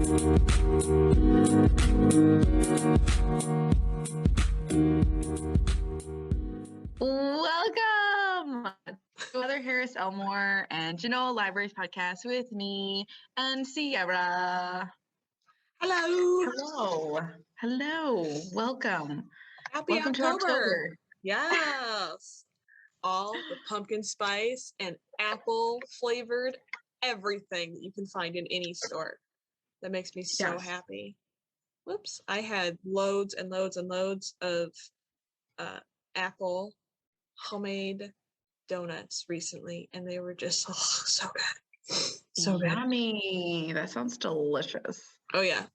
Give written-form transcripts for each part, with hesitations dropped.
Welcome to another Harris-Elmore and Genoa Libraries podcast with me and Sierra. Hello. Hello. Welcome. Happy Welcome to October. Yes. All the pumpkin spice and apple flavored everything that you can find in any store. That makes me so happy. Whoops. I had loads and loads and loads of apple homemade donuts recently, and they were just so good. So Yummy. That sounds delicious. Oh, yeah.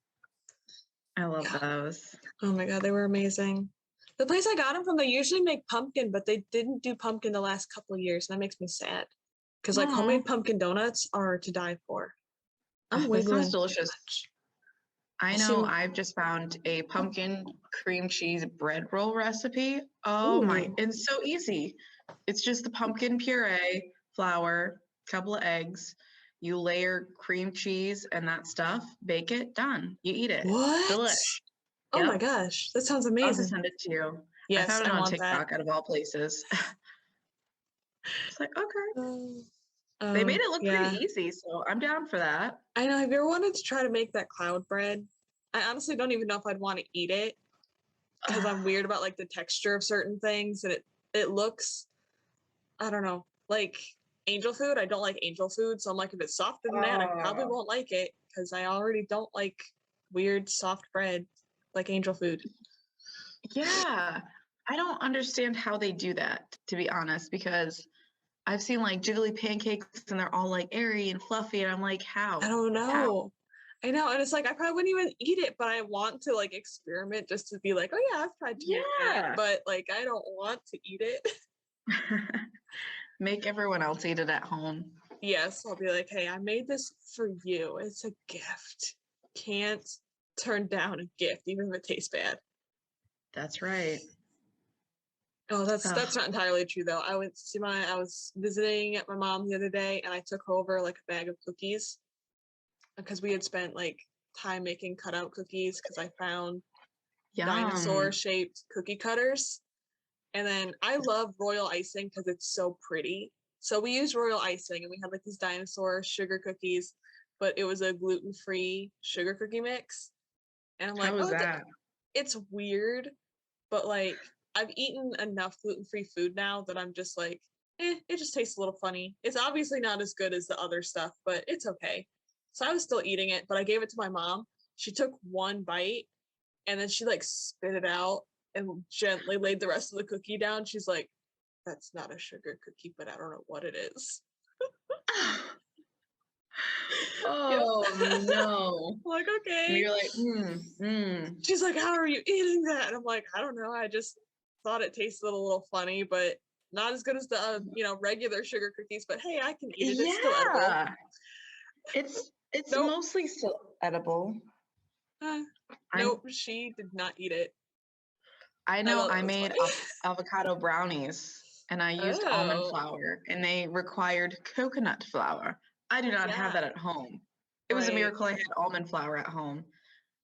I love those. Oh, my God. They were amazing. The place I got them from, they usually make pumpkin, but they didn't do pumpkin the last couple of years, and that makes me sad. Because, like, homemade pumpkin donuts are to die for. That sounds delicious. I know I've just found a pumpkin cream cheese bread roll recipe. Oh my, it's so easy. It's just the pumpkin puree, flour, couple of eggs. You layer cream cheese and that stuff, bake it, done. You eat it. What? Delish. Oh my gosh, that sounds amazing. I'll have to send it to you. Yes, I found it on TikTok out of all places. It's like, okay. They made it look pretty easy, so I'm down for that. I know. Have you ever wanted to try to make that cloud bread? I honestly don't even know if I'd want to eat it because I'm weird about like the texture of certain things, and it looks, I don't know, like angel food. I don't like angel food, so I'm like, if it's softer than that, I probably won't like it because I already don't like weird soft bread like angel food. Yeah, I don't understand how they do that, to be honest, because I've seen like jiggly pancakes and they're all like airy and fluffy, and I'm like, how? I don't know. How? I know, and it's like I probably wouldn't even eat it, but I want to like experiment just to be like, oh yeah, I've tried to make that, but like I don't want to eat it. Make everyone else eat it at home. Yes, I'll be like, hey, I made this for you. It's a gift. Can't turn down a gift, even if it tastes bad. That's right. Oh, that's not entirely true though. I was visiting at my mom the other day, and I took over like a bag of cookies because we had spent like time making cutout cookies because I found dinosaur-shaped cookie cutters. And then I love royal icing because it's so pretty. So we used royal icing, and we had like these dinosaur sugar cookies, but it was a gluten-free sugar cookie mix. And I'm like, how was that? It's weird, but like I've eaten enough gluten-free food now that I'm just like, it just tastes a little funny. It's obviously not as good as the other stuff, but it's okay. So I was still eating it, but I gave it to my mom. She took one bite, and then she like spit it out and gently laid the rest of the cookie down. She's like, that's not a sugar cookie, but I don't know what it is. Oh no. Like, okay. And you're like, She's like, how are you eating that? And I'm like, I don't know. I just thought it tasted a little funny, but not as good as the regular sugar cookies. But hey, I can eat it. It's still edible. It's mostly still edible. Nope, she did not eat it. I know I made avocado brownies, and I used almond flour, and they required coconut flour. I do not have that at home. It was a miracle I had almond flour at home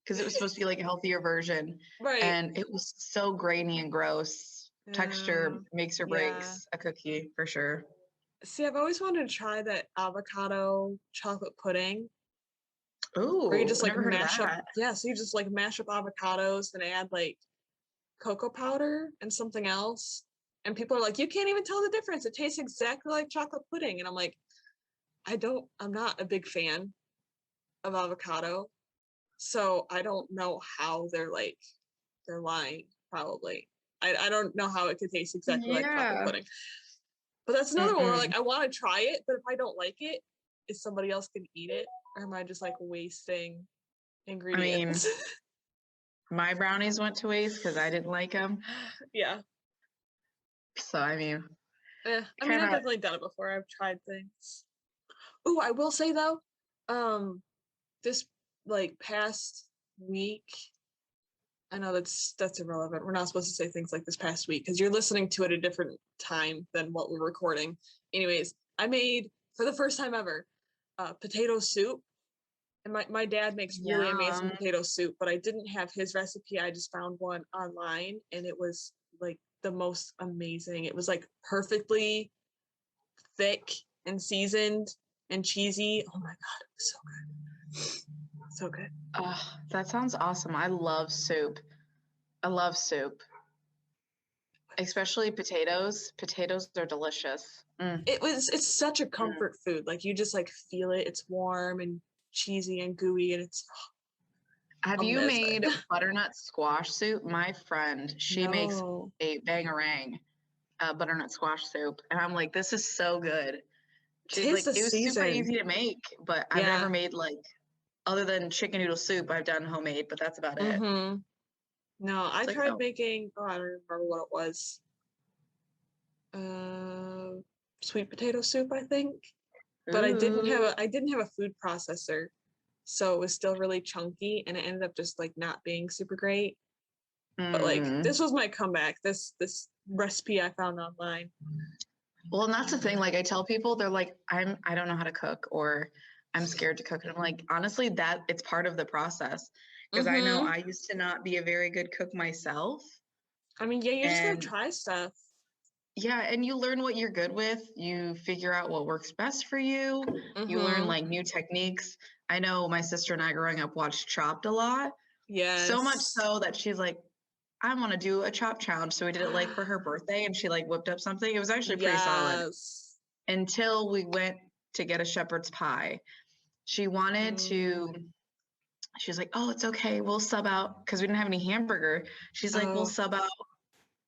because it was supposed to be like a healthier version. Right. And it was so grainy and gross. Texture makes or breaks a cookie for sure. See, I've always wanted to try that avocado chocolate pudding. Ooh, where you just like never mash heard of up. that. Yeah, so you just like mash up avocados and add like cocoa powder and something else. And people are like, you can't even tell the difference. It tastes exactly like chocolate pudding. And I'm like, I'm not a big fan of avocado. So I don't know how they're lying, probably. I don't know how it could taste exactly like chocolate pudding. But that's another one where like I want to try it, but if I don't like it, is somebody else can eat it? Or am I just like wasting ingredients? I mean, my brownies went to waste because I didn't like them. Yeah. So I mean, I've definitely done it before. I've tried things. Oh, I will say though, this like past week, I know that's irrelevant. We're not supposed to say things like this past week because you're listening to it a different time than what we're recording. Anyways, I made for the first time ever potato soup And my dad makes really amazing Yum. potato soup, but I didn't have his recipe. I just found one online, and it was like the most amazing. It was like perfectly thick and seasoned and cheesy. Oh my God, it was so good. So good. Oh, that sounds awesome. I love soup. I love soup, especially potatoes. Potatoes are delicious. It's such a Mm. comfort food. Like you just like feel it. It's warm and cheesy and gooey, and it's Have you amazing. made butternut squash soup? My friend, she makes No. a bangarang butternut squash soup, and I'm like, this is so good. She's Tis like, the it was super season. easy to make, but I've never Yeah. made like other than chicken noodle soup. I've done homemade, but that's about it. Mm-hmm. No, I It's like, tried oh, making, oh, I don't remember what it was. Uh, Sweet potato soup, I think. But ooh, I didn't have a food processor. So it was still really chunky and it ended up just like not being super great. But like hmm. this was my comeback. This recipe I found online. Well, and that's the thing. Like I tell people, they're like, I don't know how to cook, or I'm scared to cook. And I'm like, honestly, that it's part of the process. Because I know Mm-hmm. I used to not be a very good cook myself. I mean, yeah, you just gotta And try stuff. yeah, and you learn what you're good with. You figure out what works best for you. You learn Mm-hmm. like new techniques. I know my sister and I growing up watched Chopped a lot. So much Yes. so that she's like, I want to do a chop challenge. So we did it like for her birthday and she like whipped up something. It was actually pretty solid Yes. until we went to get a shepherd's pie. She wanted to, Oh. she was like, oh, it's okay. We'll sub out because we didn't have any hamburger. She's like, we'll Oh. sub out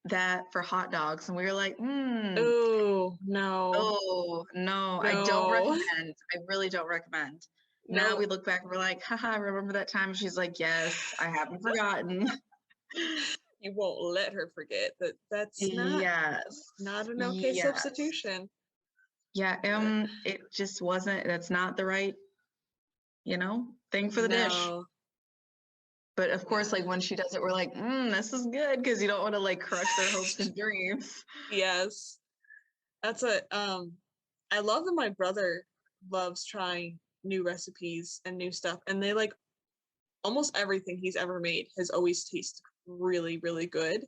that for hot dogs. And we were like, Oh no. oh, no, I don't No. recommend. I really don't recommend. Now No. we look back and we're like, haha, remember that time? She's like, yes, I haven't forgotten. You won't let her forget that that's Yes. not an okay Yes. substitution. Yeah, But it just wasn't, that's not the right, thing for the dish. no. But of course, Yeah. like when she does it, we're like, this is good because you don't want to like crush their hopes and dreams. Yes. That's a I love that my brother loves trying new recipes and new stuff, and they like almost everything he's ever made has always tasted really, really good.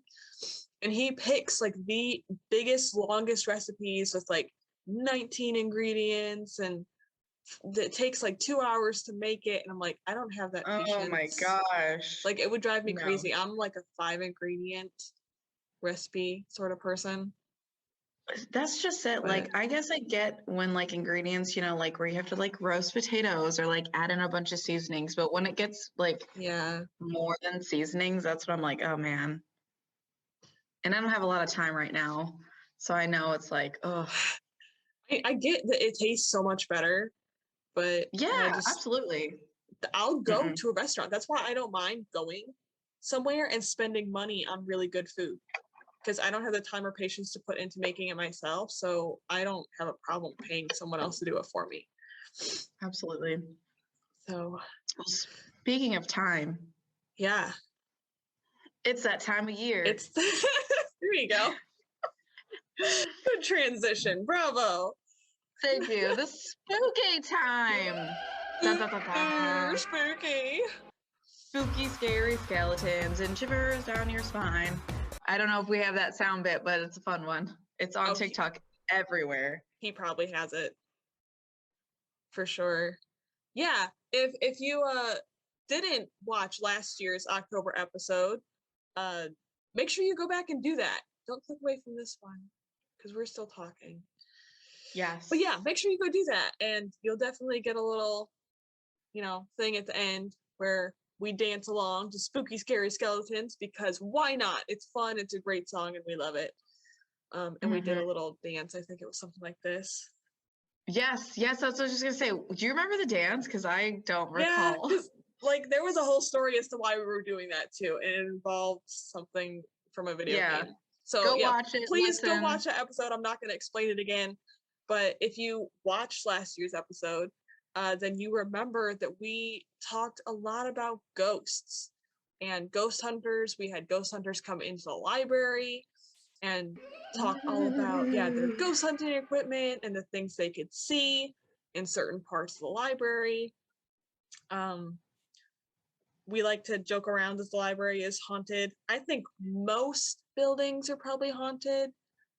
And he picks like the biggest, longest recipes with like 19 ingredients, and it takes like 2 hours to make it. And I'm like, I don't have that Oh my patience. gosh. Like, it would drive me No. crazy. I'm like a 5 ingredient recipe sort of person. That's just it. But Like, I guess I get when like ingredients, like where you have to like roast potatoes or like add in a bunch of seasonings. But when it gets like yeah, more than seasonings, that's when I'm like, oh man. And I don't have a lot of time right now. So I know it's like, oh, I get that it tastes so much better, but yeah, absolutely. I'll go Mm-mm. to a restaurant. That's why I don't mind going somewhere and spending money on really good food, because I don't have the time or patience to put into making it myself. So I don't have a problem paying someone else to do it for me. Absolutely. So Well, speaking of time, yeah, it's that time of year. it's there you go. Good transition. Bravo. Thank you. The spooky time. Da, da, da, da. Spooky. Spooky, scary skeletons and shivers down your spine. I don't know if we have that sound bit, but it's a fun one. It's on Oh, TikTok everywhere. he probably has it for sure. Yeah, if you didn't watch last year's October episode, uh make sure you go back and do that. Don't click away from this one because we're still talking. But Yes. yeah, make sure you go do that, and you'll definitely get a little, thing at the end where we dance along to Spooky Scary Skeletons, because why not? It's fun, it's a great song, and we love it. And we did Mm-hmm. a little dance. I think it was something like this. Yes, yes, that's what I was just gonna say. Do you remember the dance? Because I don't Yeah, recall. because like there was a whole story as to why we were doing that too, and it involved something from a video Yeah. game. So Go yeah, watch it, please go listen. watch that episode. I'm not going to explain it again, but if you watched last year's episode, then you remember that we talked a lot about ghosts and ghost hunters. We had ghost hunters come into the library and talk all about their ghost hunting equipment and the things they could see in certain parts of the library. We like to joke around that the library is haunted. I think most buildings are probably haunted,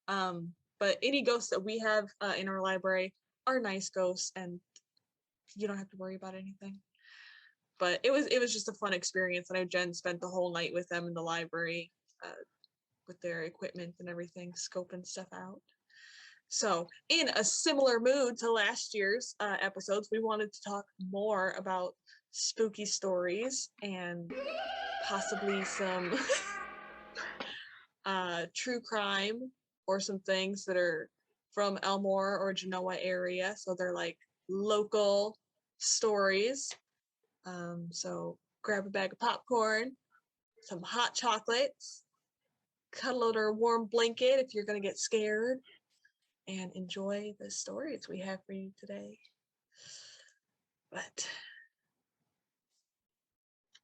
but any ghosts that we have in our library are nice ghosts, and you don't have to worry about anything. But it was just a fun experience. I know Jen spent the whole night with them in the library with their equipment and everything, scoping stuff out. So in a similar mood to last year's episodes, we wanted to talk more about spooky stories and possibly some true crime or some things that are from Elmore or Genoa area. So they're like local stories. So grab a bag of popcorn, some hot chocolates, cuddle under a warm blanket if you're going to get scared, and enjoy the stories we have for you today.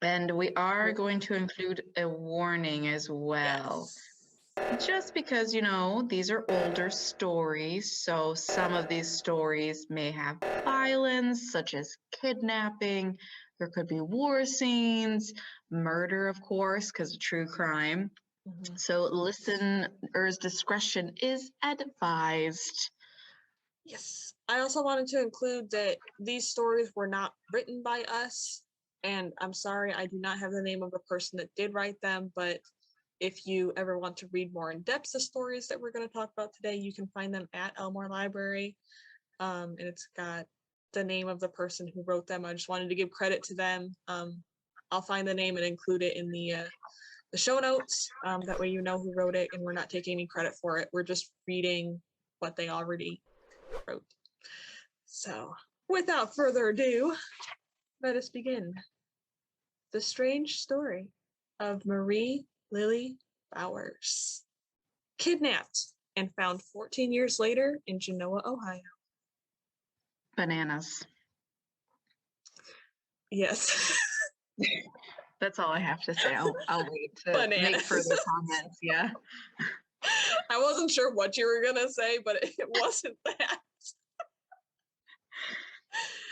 And we are going to include a warning as well. Yes. Just because, these are older stories, so some of these stories may have violence, such as kidnapping. There could be war scenes, murder, of course, because of true crime. Mm-hmm. So listeners' discretion is advised. Yes. I also wanted to include that these stories were not written by us. And I'm sorry, I do not have the name of the person that did write them, but if you ever want to read more in depth the stories that we're going to talk about today, you can find them at Elmore Library. And it's got the name of the person who wrote them. I just wanted to give credit to them. I'll find the name and include it in the show notes. That way you know who wrote it, and we're not taking any credit for it. We're just reading what they already wrote. So without further ado, let us begin. The strange story of Marie Lilly Bowers, kidnapped and found 14 years later in Genoa, Ohio. Bananas. Yes. That's all I have to say. I'll wait to make further comments. Yeah. I wasn't sure what you were going to say, but it wasn't that.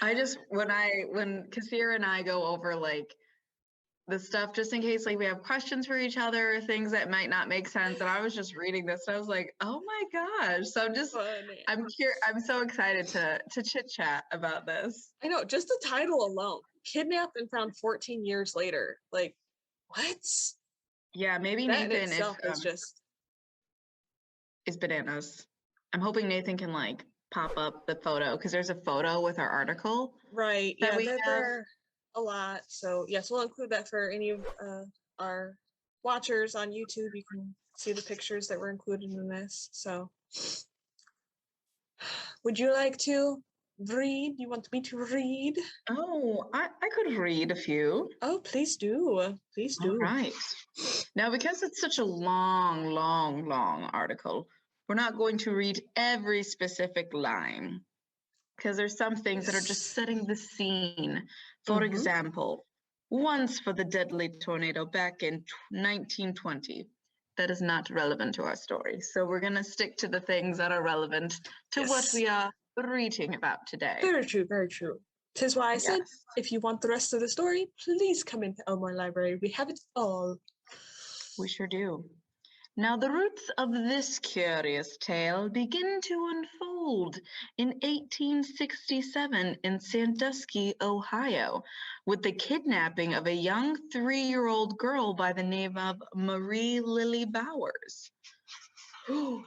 I just, when Kathir and I go over like the stuff, just in case like we have questions for each other, things that might not make sense. And I was just reading this and I was like, oh my gosh. So I'm so excited to chit chat about this. I know, just the title alone, kidnapped and found 14 years later. Like, what? Yeah, maybe that Nathan itself is bananas. I'm hoping Nathan can like pop up the photo, because there's a photo with our article. Right. Yeah, there are a lot. So yes, we'll include that for any of our watchers on YouTube. You can see the pictures that were included in this. So would you like to read? You want me to read? Oh, I could read a few. Oh, please do. Please do. All right. Now, because it's such a long article, we're not going to read every specific line, because there's some things that are just setting the scene. For example, once for the deadly tornado back in 1920. That is not relevant to our story. So we're going to stick to the things that are relevant to what we are reading about today. Very true, very true. 'Tis why I said, if you want the rest of the story, please come into Elmore Library. We have it all. We sure do. Now, the roots of this curious tale begin to unfold in 1867 in Sandusky, Ohio, with the kidnapping of a young 3-year-old girl by the name of Marie Lilly Bowers. The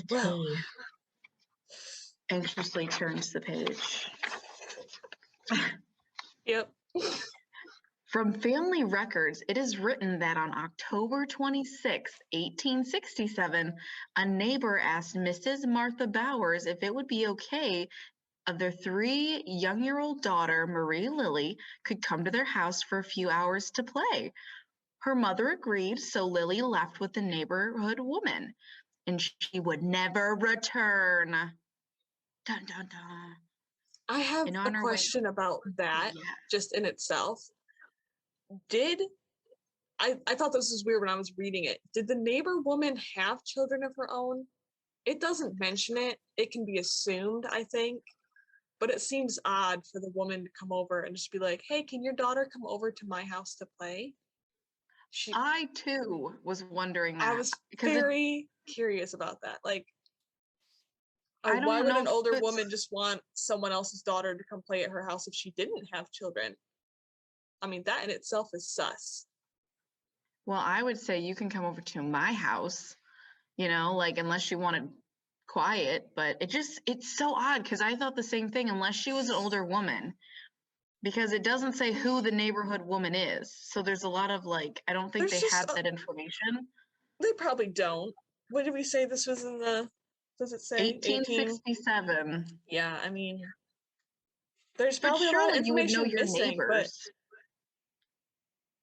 tea anxiously turns the page. Yep. From family records, it is written that on October 26, 1867, a neighbor asked Mrs. Martha Bowers if it would be okay if their 3-year-old daughter, Marie Lilly, could come to their house for a few hours to play. Her mother agreed, so Lilly left with the neighborhood woman, and she would never return. Dun, dun, dun. I have a question about that, just in itself. I thought this was weird when I was reading it. Did the neighbor woman have children of her own? It doesn't mention it. It can be assumed, I think. but it seems odd for the woman to come over and just be like, hey, can your daughter come over to my house to play? I too was wondering I that was because very curious about that. Like, I why don't would know an if older it's woman just want someone else's daughter to come play at her house if she didn't have children? I mean, that in itself is sus. well, I would say you can come over to my house, like unless you wanted quiet, but it's so odd because I thought the same thing, unless she was an older woman, because it doesn't say who the neighborhood woman is. So there's a lot of like, I don't think There's they just, have that information. they probably don't. What did we say this was in the, does it say 18? 1867. Yeah, I mean, there's But probably a lot of surely you would know information your missing, but neighbors.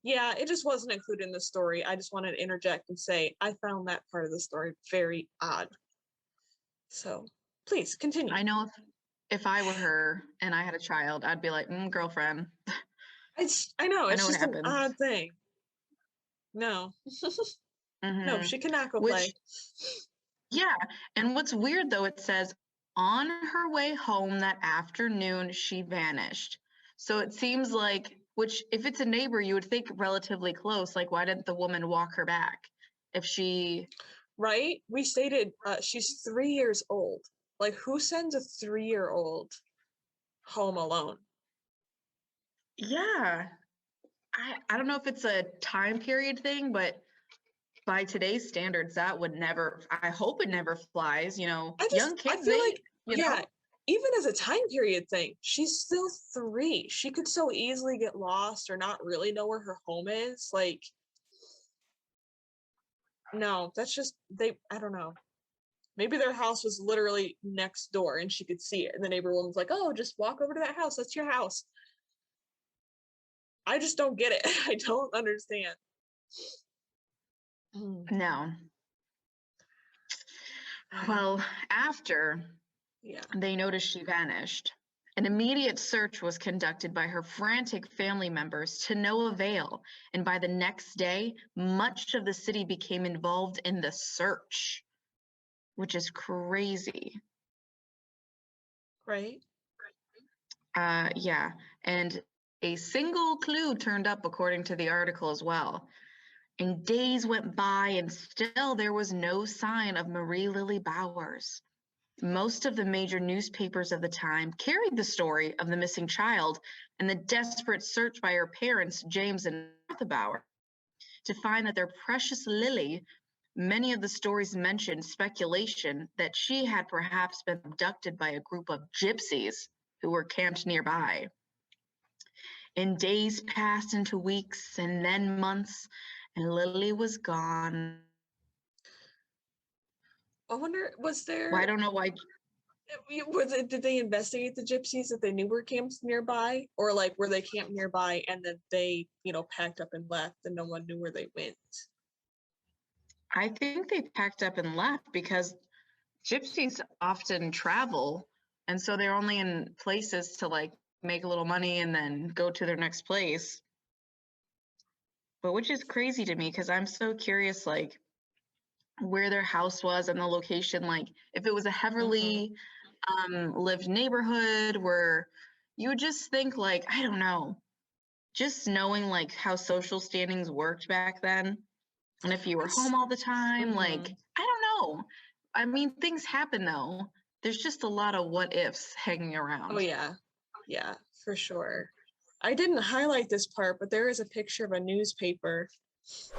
yeah, it just wasn't included in the story. I just wanted to interject and say I found that part of the story very odd. So please continue. I know if I were her and I had a child, I'd be like, girlfriend. I know, I it's know what just an happens. odd thing. No. No, she cannot go Which, play. yeah. And what's weird though, it says on her way home that afternoon, she vanished. So it seems like, which if it's a neighbor, you would think relatively close. Like, why didn't the woman walk her back? If she, Right? We stated she's 3 years old. Like, who sends a 3-year-old home alone? yeah, I don't know if it's a time period thing, but by today's standards, that would never, I hope it never flies, young I kids, feel they, like, yeah, even as a time period thing, she's still 3. She could so easily get lost or not really know where her home is. Like, no, that's just, I don't know. Maybe their house was literally next door and she could see it. And the neighbor woman was like, oh, just walk over to that house. That's your house. I just don't get it. I don't understand. no. Well, after Yeah. they noticed she vanished, an immediate search was conducted by her frantic family members to no avail, and by the next day, much of the city became involved in the search, which is crazy. Right. Yeah, and a single clue turned up according to the article as well. And days went by, and still there was no sign of Marie Lilly Bowers. Most of the major newspapers of the time carried the story of the missing child and the desperate search by her parents, James and Martha Bowers, to find that their precious Lily. Many of the stories mentioned speculation that she had perhaps been abducted by a group of gypsies who were camped nearby. And days passed into weeks and then months, and Lily was gone. I wonder, was Well, I there, don't know why. did they investigate the gypsies that they knew were camps nearby? Or like, were they camped nearby and then they, packed up and left and no one knew where they went? I think they packed up and left because gypsies often travel, and so they're only in places to like make a little money and then go to their next place. But which is crazy to me because I'm so curious, like where their house was and the location. Like if it was a heavily lived neighborhood where you would just think like, I don't know, just knowing like how social standings worked back then. And if you were It's, home all the time, like, mhm. I don't know. I mean, things happen though. There's just a lot of what ifs hanging Oh around. yeah. Yeah, for sure. I didn't highlight this part, but there is a picture of a newspaper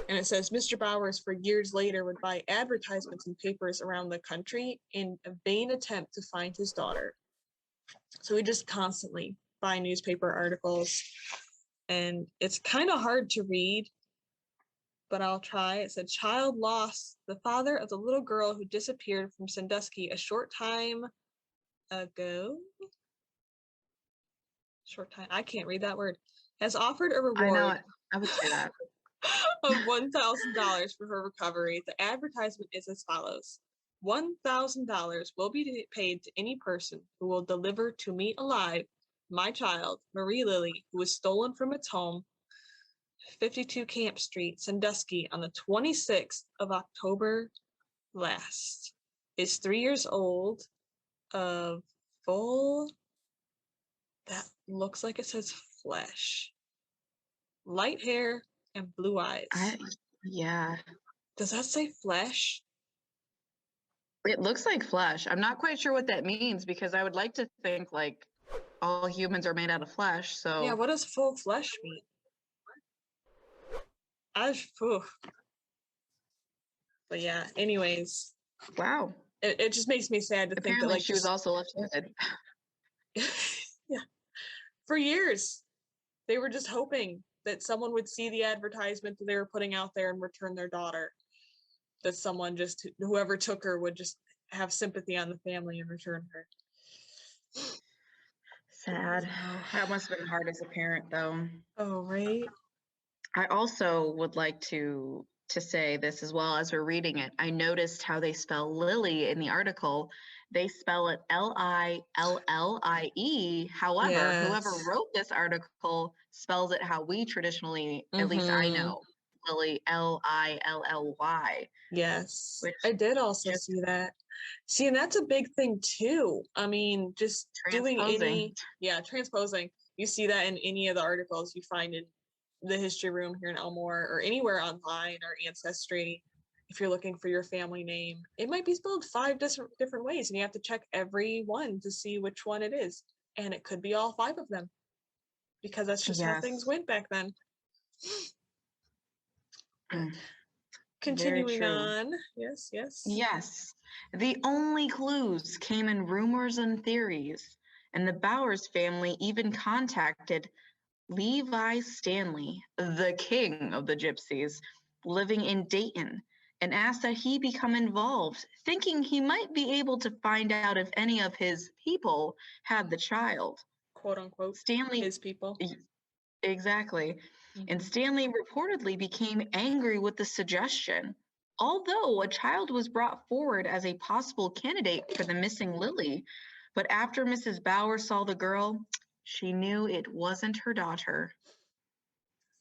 and it says Mr. Bowers for years later would buy advertisements in papers around the country in a vain attempt to find his daughter. So we just constantly buy newspaper articles and it's kind of hard to read, but I'll try. It said child lost, the father of the little girl who disappeared from Sandusky a short time ago. I can't read that word. Has offered a I know reward it. I would say that. of $1,000 for her recovery. The advertisement is as follows. $1,000 will be paid to any person who will deliver to me alive my child, Marie Lilly, who was stolen from its home, 52 Camp Street, Sandusky, on the 26th of October last. Is 3 years old, of full That looks like it says flesh. Light hair and blue eyes. Yeah. Does that say flesh? It looks like flesh. I'm not quite sure what that means because I would like to think like all humans are made out of flesh. So Yeah, what does full flesh mean? But yeah, anyways, wow. it just makes me sad to think that Apparently like she was also left-handed. yeah, for years they were just hoping that someone would see the advertisement that they were putting out there and return their daughter. That someone just whoever took her would just have sympathy on the family and return her. Sad. That must have been hard as a parent, though. Oh, right. I also would like to say this as well as we're reading it. I noticed how they spell Lily in the article. They spell it Lillie. However, whoever Yes. wrote this article spells it how we traditionally, at least I Mhm. know, Lily, Lilly. Yes. Which I did also just see that. See, and that's a big thing too. I mean, just doing transposing. transposing. You see that in any of the articles you find in the history room here in Elmore or anywhere online or Ancestry. If you're looking for your family name, it might be spelled 5 different ways, and you have to check every one to see which one it is. And it could be all 5 of them because that's just how things Yes. went back then. Mm. Continuing on. Yes. Yes. The only clues came in rumors and theories, and the Bowers family even contacted Levi Stanley, the king of the gypsies, living in Dayton, and asked that he become involved, thinking he might be able to find out if any of his people had the child. Quote unquote. Stanley, His people. exactly. And Mhm. Stanley reportedly became angry with the suggestion. Although a child was brought forward as a possible candidate for the missing Lily, but after Mrs. Bowers saw the girl, she knew it wasn't her daughter.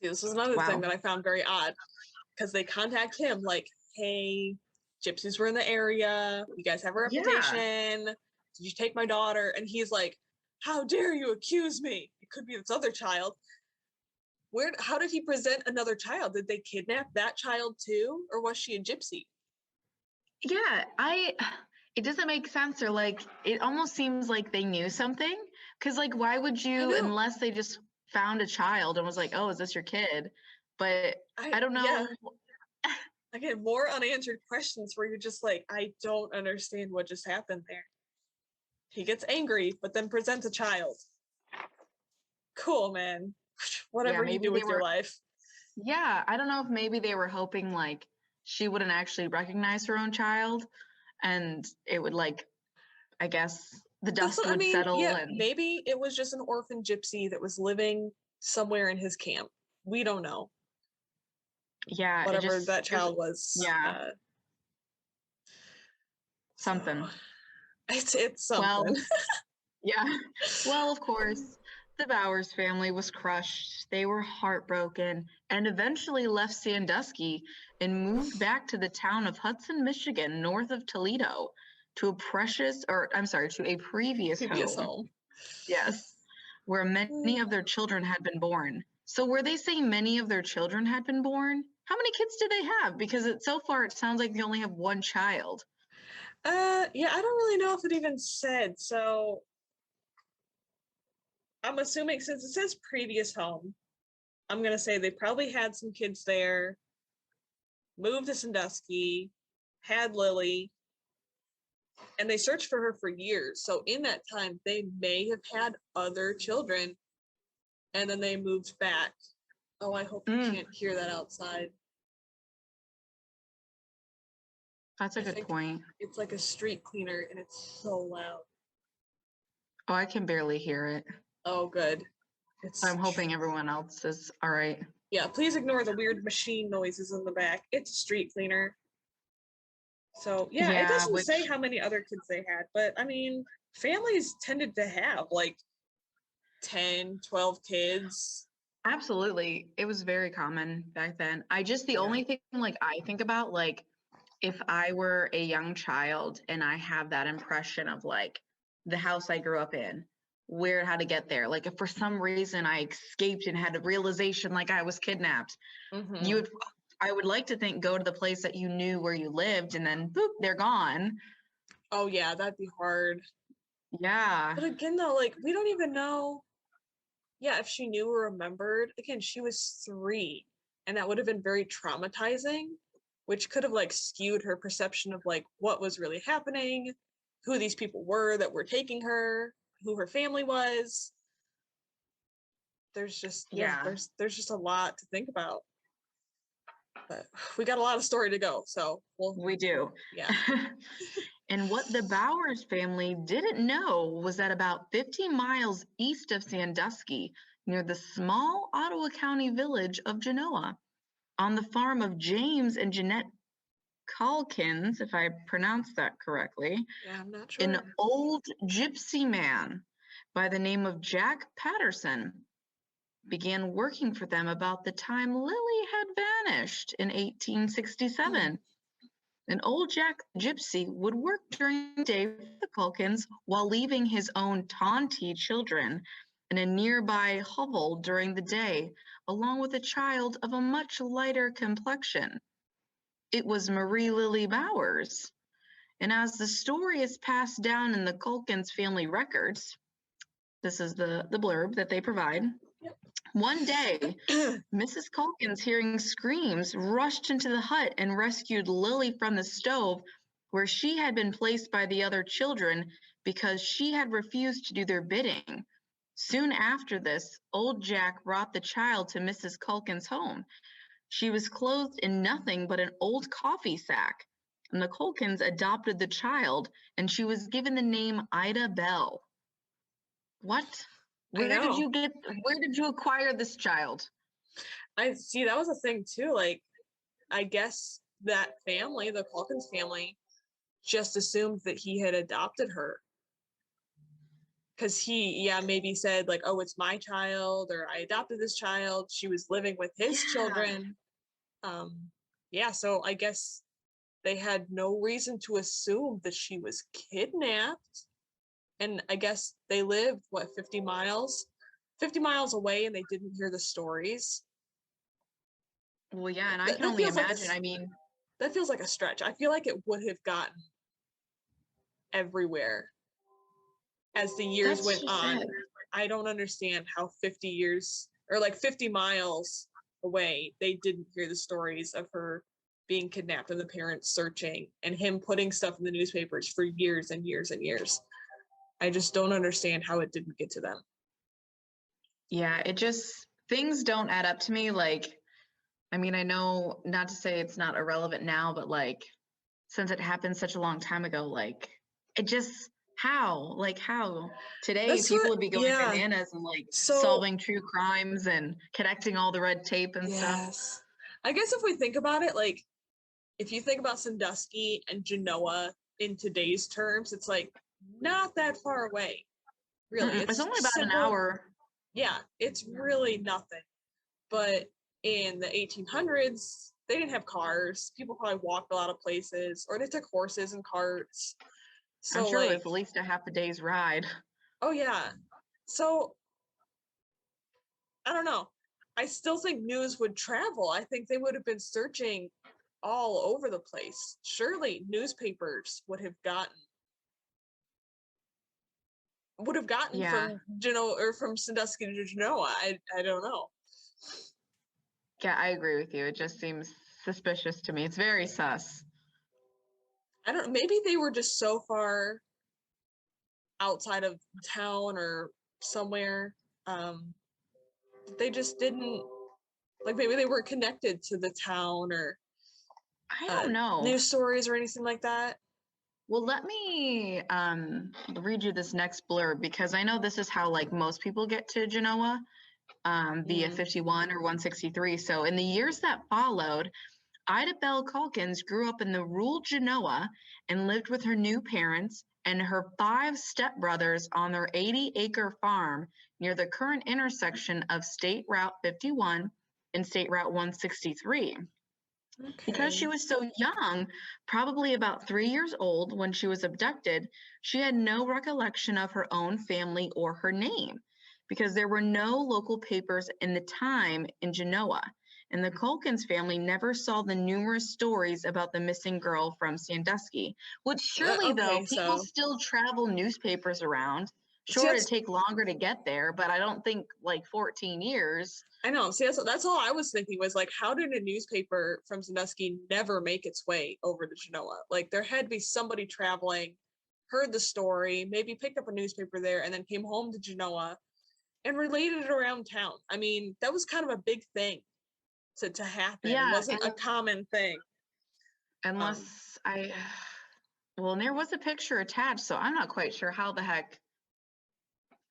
See, this is another thing Wow. that I found very odd because they contact him like, hey, gypsies were in the area. You guys have a reputation. Did you take my daughter? And he's like, how dare you accuse me? It could be this other child. How did he present another child? Did they kidnap that child too? Or was she a gypsy? Yeah, it doesn't make sense, or like it almost seems like they knew something, because like why would you, unless they just found a child and was like, oh, is this your kid? But I don't know. Yeah. Again, more unanswered questions where you're just like, I don't understand what just happened there. He gets angry, but then presents a child. Cool, man. Whatever you do with your life. Yeah, I don't know if maybe they were hoping like she wouldn't actually recognize her own child, and it would like, I guess the dust would settle. Yeah, and maybe it was just an orphan gypsy that was living somewhere in his camp. We don't know. Yeah, whatever that child was. Yeah, something. So, it's something. Well, yeah. Well, of course, the Bowers family was crushed. They were heartbroken and eventually left Sandusky and moved back to the town of Hudson, Michigan, north of Toledo, to a previous home. Yes, where many of their children had been born. So were they saying many of their children had been born? How many kids do they have? Because so far it sounds like they only have one child. Yeah, I don't really know if it even said. So I'm assuming since it says previous home, I'm gonna say they probably had some kids there, moved to Sandusky, had Lily, and they searched for her for years. So in that time, they may have had other children, and then they moved back. Oh, I hope you can't hear that outside. That's a good point. It's like a street cleaner, and it's so loud. Oh, I can barely hear it. Oh, good. I'm hoping everyone else is all right. Yeah, please ignore the weird machine noises in the back. It's a street cleaner. So, yeah, it doesn't say how many other kids they had, but I mean, families tended to have like 10, 12 kids. Absolutely. It was very common back then. The only thing like I think about, like if I were a young child and I have that impression of like the house I grew up in, where how to get there. Like if for some reason I escaped and had a realization like I was kidnapped, you would, I would like to think, go to the place that you knew where you lived and then boop, they're gone. Oh yeah, that'd be hard. Yeah. But again though, like we don't even know, yeah, if she knew or remembered. Again, she was 3, and that would have been very traumatizing, which could have like skewed her perception of like what was really happening, who these people were that were taking her, who her family was. There's just there's just a lot to think about. But we got a lot of story to go, so we do. Yeah. And what the Bowers family didn't know was that about 50 miles east of Sandusky, near the small Ottawa County village of Genoa, on the farm of James and Jeanette Calkins, if I pronounced that correctly, yeah, I'm not sure. An old gypsy man by the name of Jack Patterson began working for them about the time Lily had vanished in 1867. An old Jack gypsy would work during the day for the Calkins while leaving his own Tonti children in a nearby hovel during the day, along with a child of a much lighter complexion. It was Marie Lilly Bowers. And as the story is passed down in the Calkins family records, this is the blurb that they provide. One day, Mrs. Calkins, hearing screams, rushed into the hut and rescued Lily from the stove, where she had been placed by the other children because she had refused to do their bidding. Soon after this, old Jack brought the child to Mrs. Calkins' home. She was clothed in nothing but an old coffee sack, and the Calkins adopted the child, and she was given the name Ida Bell. What? Where did you acquire this child? I see, that was a thing too. Like, I guess that family, the Calkins family, just assumed that he had adopted her. Because he, maybe said like, oh, it's my child, or I adopted this child. She was living with his children. So I guess they had no reason to assume that she was kidnapped. And I guess they lived, 50 miles? 50 miles away, and they didn't hear the stories. Well, yeah, and I can only imagine. That feels like a stretch. I feel like it would have gotten everywhere as the years went on. I don't understand how 50 years, or like 50 miles away, they didn't hear the stories of her being kidnapped and the parents searching and him putting stuff in the newspapers for years and years and years. I just don't understand how it didn't get to them. Yeah, things don't add up to me. Like, I know, not to say it's not irrelevant now, but like, since it happened such a long time ago, like, how today people would be going bananas and like solving true crimes and connecting all the red tape and stuff. I guess if we think about it, like, if you think about Sandusky and Genoa in today's terms, it's like not that far away, really. It's only about an hour. Yeah, it's really nothing. But in the 1800s, they didn't have cars. People probably walked a lot of places, or they took horses and carts. So I'm sure it was at least a half a day's ride. Oh yeah. So I don't know. I still think news would travel. I think they would have been searching all over the place. Surely newspapers would have gotten from Genoa, or from Sandusky to Genoa. I don't know. Yeah, I agree with you. It just seems suspicious to me. It's very sus. I don't know. Maybe they were just so far outside of town or somewhere. They just didn't, like, maybe they weren't connected to the town, or I don't know, news stories or anything like that. Well, let me read you this next blurb, because I know this is how like most people get to Genoa via 51 or 163. So in the years that followed, Ida Bell Calkins grew up in the rural Genoa and lived with her new parents and her 5 stepbrothers on their 80-acre farm near the current intersection of State Route 51 and State Route 163. Because she Okay. was so young, probably about 3 years old when she was abducted, she had no recollection of her own family or her name because there were no local papers in the time in Genoa. And the Culkins family never saw the numerous stories about the missing girl from Sandusky. Which surely, though, Okay, people so still travel newspapers around. see Sure, it'd that's take longer to get there, but I don't think like 14 years. I know. See, that's all I was thinking was like, how did a newspaper from Sandusky never make its way over to Genoa? Like, there had to be somebody traveling, heard the story, maybe picked up a newspaper there, and then came home to Genoa and related it around town. I mean, that was kind of a big thing to happen. It Yeah, wasn't a common thing. Um, unless I well, and there was a picture attached, so I'm not quite sure how the heck.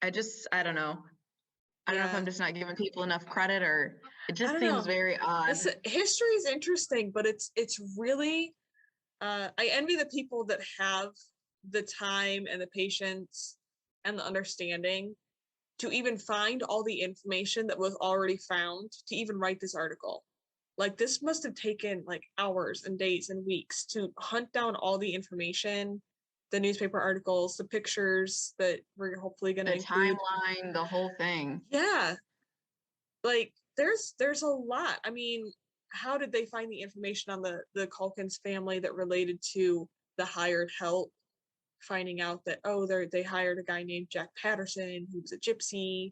I don't know. I don't know if yeah, I'm just not giving people enough credit or it I just don't seems know. very odd. This history is interesting, but it's really I envy the people that have the time and the patience and the understanding to even find all the information that was already found to even write this article. Like this must have taken like hours and days and weeks to hunt down all the information, the newspaper articles, the pictures that we're hopefully going to The include. timeline, the whole thing. Yeah, like there's a lot. I mean, how did they find the information on the Culkins family that related to the hired help? Finding out that they hired a guy named Jack Patterson who was a gypsy.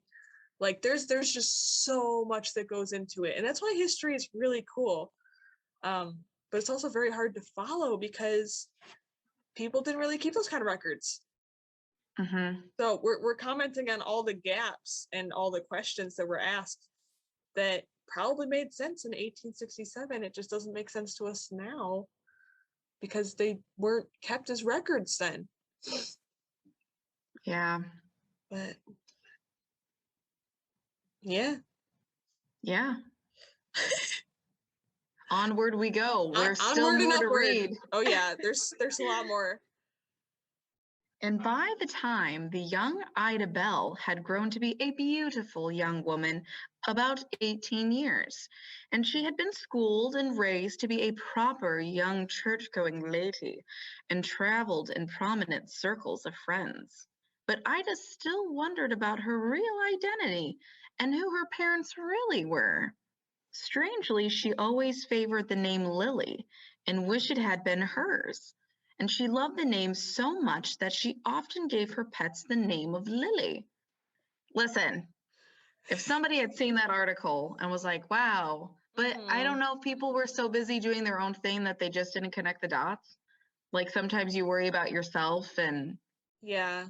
Like there's just so much that goes into it, and that's why history is really cool. But it's also very hard to follow because people didn't really keep those kind of records. Mm-hmm. So we're commenting on all the gaps and all the questions that were asked that probably made sense in 1867. It just doesn't make sense to us now because they weren't kept as records then. Yeah. But yeah. Yeah. Onward we go. There's still Onward and more to upward. read. Oh yeah, there's a lot more. And by the time the young Ida Bell had grown to be a beautiful young woman, about 18 years, and she had been schooled and raised to be a proper young church-going lady, and traveled in prominent circles of friends. But Ida still wondered about her real identity and who her parents really were. Strangely, she always favored the name Lily and wished it had been hers. And she loved the name so much that she often gave her pets the name of Lily. Listen, if somebody had seen that article and was like, wow, but I Mm-hmm. don't know if people were so busy doing their own thing that they just didn't connect the dots. Like sometimes you worry about yourself and Yeah,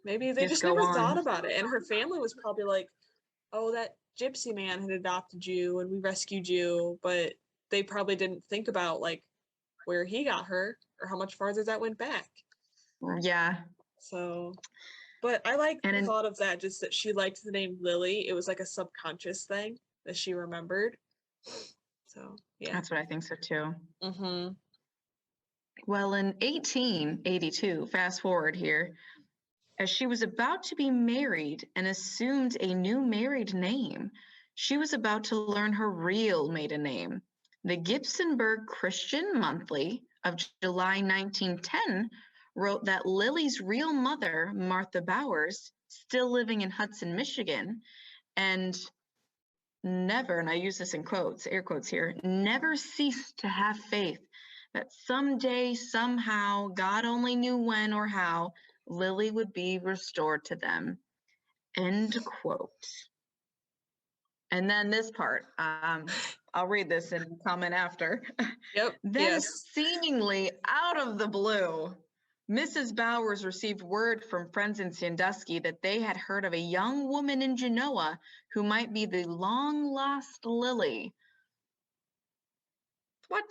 maybe they you just just go never thought on. about it. And her family was probably like, "Oh, that gypsy man had adopted you, and we rescued you," but they probably didn't think about like where he got her or how much farther that went back. Yeah. So, but I like And the in, thought of that, just that she liked the name Lily. It was like a subconscious thing that she remembered. So, yeah. that's what I think so too. Mm-hmm. Well, in 1882, fast forward here, as she was about to be married and assumed a new married name, she was about to learn her real maiden name. The Gibsonburg Christian Monthly of July 1910 wrote that Lily's real mother, Martha Bowers, still living in Hudson, Michigan, and never, and I use this in quotes, air quotes here, never ceased to have faith that someday, somehow, God only knew when or how, Lily would be restored to them. End quote. And then this part, I'll read this and comment after. Yep. Then, Yes. seemingly out of the blue, Mrs. Bowers received word from friends in Sandusky that they had heard of a young woman in Genoa who might be the long-lost Lily. What?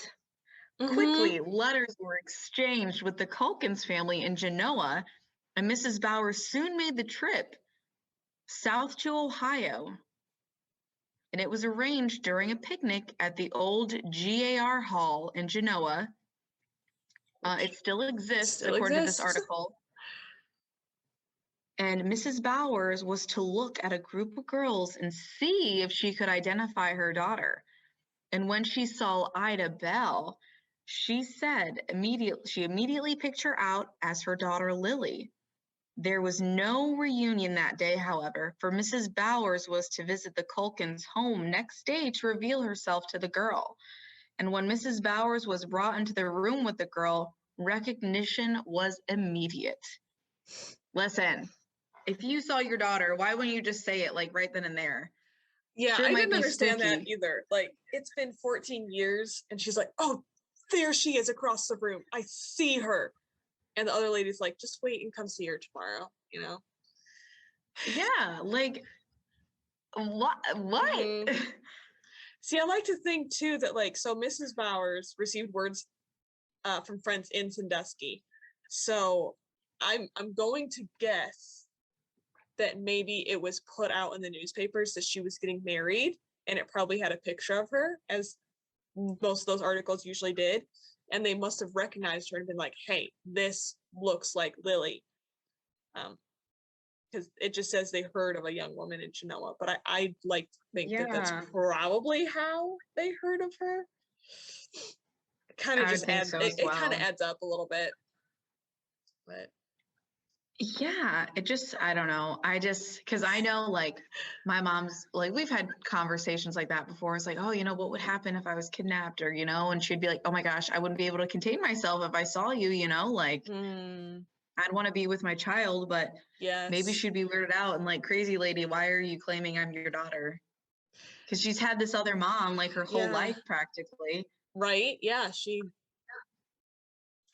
Mm-hmm. Quickly, letters were exchanged with the Culkins family in Genoa, and Mrs. Bowers soon made the trip south to Ohio. And it was arranged during a picnic at the old GAR Hall in Genoa. It still exists, Still according to this exists. article. And Mrs. Bowers was to look at a group of girls and see if she could identify her daughter. And when she saw Ida Bell, she immediately picked her out as her daughter Lily. There was no reunion that day, however, for Mrs. Bowers was to visit the Culkins' home next day to reveal herself to the girl. And when Mrs. Bowers was brought into the room with the girl, recognition was immediate. Listen, if you saw your daughter, why wouldn't you just say it like right then and there? Yeah, I didn't understand that either. Like, it's been 14 years, and she's like, oh, there she is across the room. I see her. And the other lady's like, just wait and come see her tomorrow, you know? Yeah, like, what? Mm-hmm. See, I like to think, too, that, like, so Mrs. Bowers received words from friends in Sandusky. So I'm going to guess that maybe it was put out in the newspapers that she was getting married, and it probably had a picture of her, as most of those articles usually did. And they must have recognized her and been like, hey, this looks like Lily. Because it just says they heard of a young woman in Genoa. But I like to think that that's probably how they heard of her. It kind of just adds, it kind of adds up a little bit. But yeah, it just, I don't know. Because I know, like, my mom's, like, we've had conversations like that before. It's like, oh, you know, what would happen if I was kidnapped? Or, you know, and she'd be like, oh my gosh, I wouldn't be able to contain myself if I saw you, you know, like, I'd want to be with my child, but maybe she'd be weirded out and like, crazy lady, why are you claiming I'm your daughter? Because she's had this other mom, like, her whole life practically. Right? Yeah,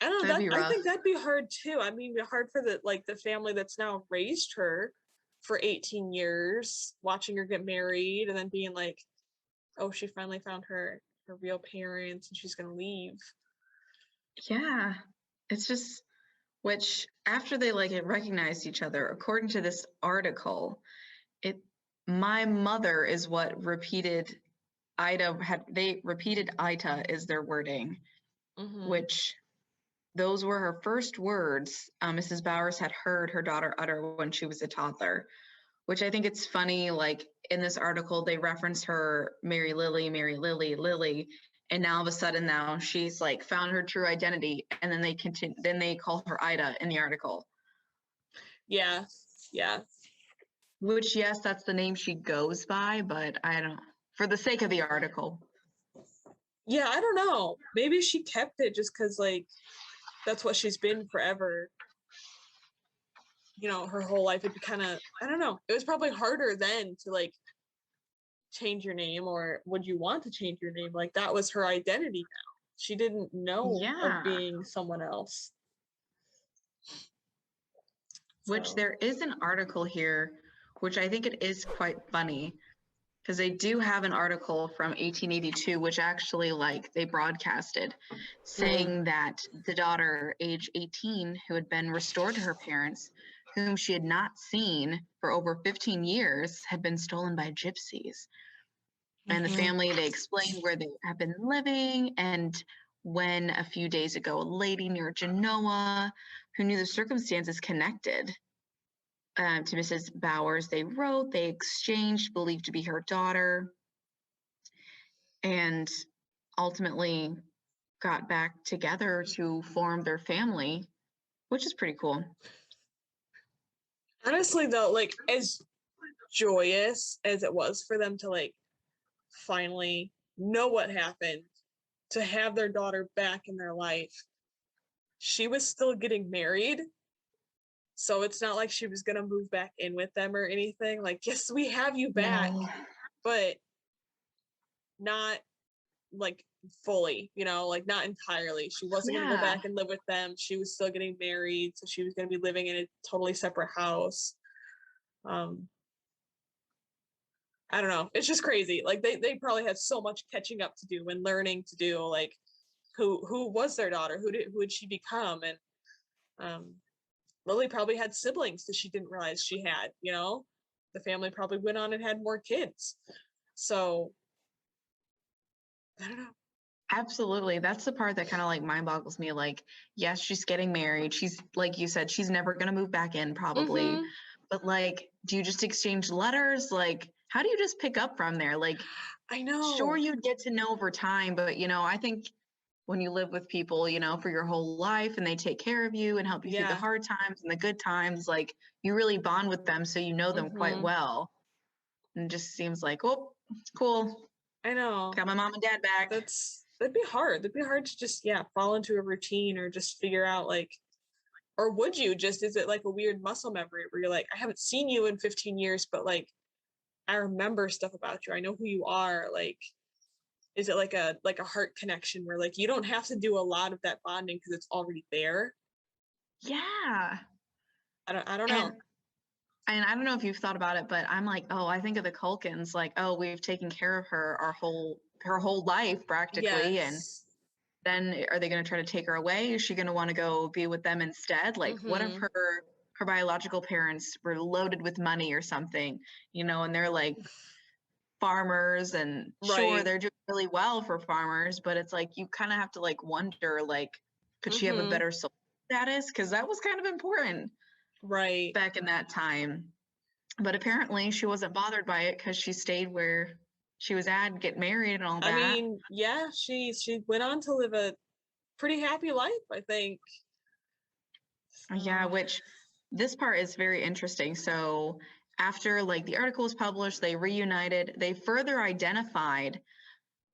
I don't know. I think that'd be hard too. I mean, hard for the family that's now raised her for 18 years, watching her get married, and then being like, oh, she finally found her real parents, and she's gonna leave. Yeah, it's just, which after they like recognized each other, according to this article, my mother is what repeated Ida is their wording, which those were her first words Mrs. Bowers had heard her daughter utter when she was a toddler, which I think it's funny. Like, in this article, they reference her Mary Lilly, Lily, and now all of a sudden now she's like found her true identity, and then they call her Ida in the article. Yeah. Which, yes, that's the name she goes by, but I don't, for the sake of the article. Yeah, I don't know. Maybe she kept it just because, like, that's what she's been forever. You know, her whole life. It'd be kind of, I don't know. It was probably harder then to, like, change your name, or would you want to change your name? Like, that was her identity now. She didn't know of being someone else. Which there is an article here, which I think it is quite funny, because they do have an article from 1882, which actually, like, they broadcasted, saying that the daughter, age 18, who had been restored to her parents, whom she had not seen for over 15 years, had been stolen by gypsies. And the family, they explained where they have been living, and when a few days ago, a lady near Genoa who knew the circumstances connected to Mrs. Bowers, they wrote, they exchanged, believed to be her daughter, and ultimately got back together to form their family, which is pretty cool. Honestly, though, like, as joyous as it was for them to, like, finally know what happened, to have their daughter back in their life, she was still getting married. So it's not like she was going to move back in with them or anything. Like, yes, we have you back, but not, like, fully, you know, like, not entirely. She wasn't going to go back and live with them. She was still getting married, so she was going to be living in a totally separate house. I don't know. It's just crazy. Like, they probably had so much catching up to do and learning to do. Like, who was their daughter? Who did she become? And Lily probably had siblings that she didn't realize she had. You know, the family probably went on and had more kids. So I don't know. Absolutely. That's the part that kind of like mind boggles me. Like, yes, she's getting married. She's, like you said, she's never going to move back in probably. But like, do you just exchange letters? Like, how do you just pick up from there? Like, I know. sure, you get to know over time, but, I think when you live with people, for your whole life and they take care of you and help you through the hard times and the good times, like, you really bond with them, so you know them quite well. And it just seems like, oh, cool. I know. Got my mom and dad back. That'd be hard. That'd be hard to just, fall into a routine or just figure out, like, or would you just, is it like a weird muscle memory where you're like, I haven't seen you in 15 years, but like, I remember stuff about you. I know who you are. Like, is it like a heart connection where like you don't have to do a lot of that bonding because it's already there? Yeah. I don't know. And I don't know if you've thought about it, but I'm like, oh, I think of the Culkins, like, oh, we've taken care of her her whole life practically. Yes. And then are they going to try to take her away? Is she going to want to go be with them instead? Like, what if her biological parents were loaded with money or something, and they're like farmers, and sure, they're doing really well for farmers, but it's like, you kind of have to like wonder, like, could she have a better social status? Because that was kind of important back in that time. But apparently she wasn't bothered by it because she stayed where she was at, get married and all that. I mean, yeah, she went on to live a pretty happy life, I think. Yeah, which this part is very interesting. So after like the article was published, they reunited. They further identified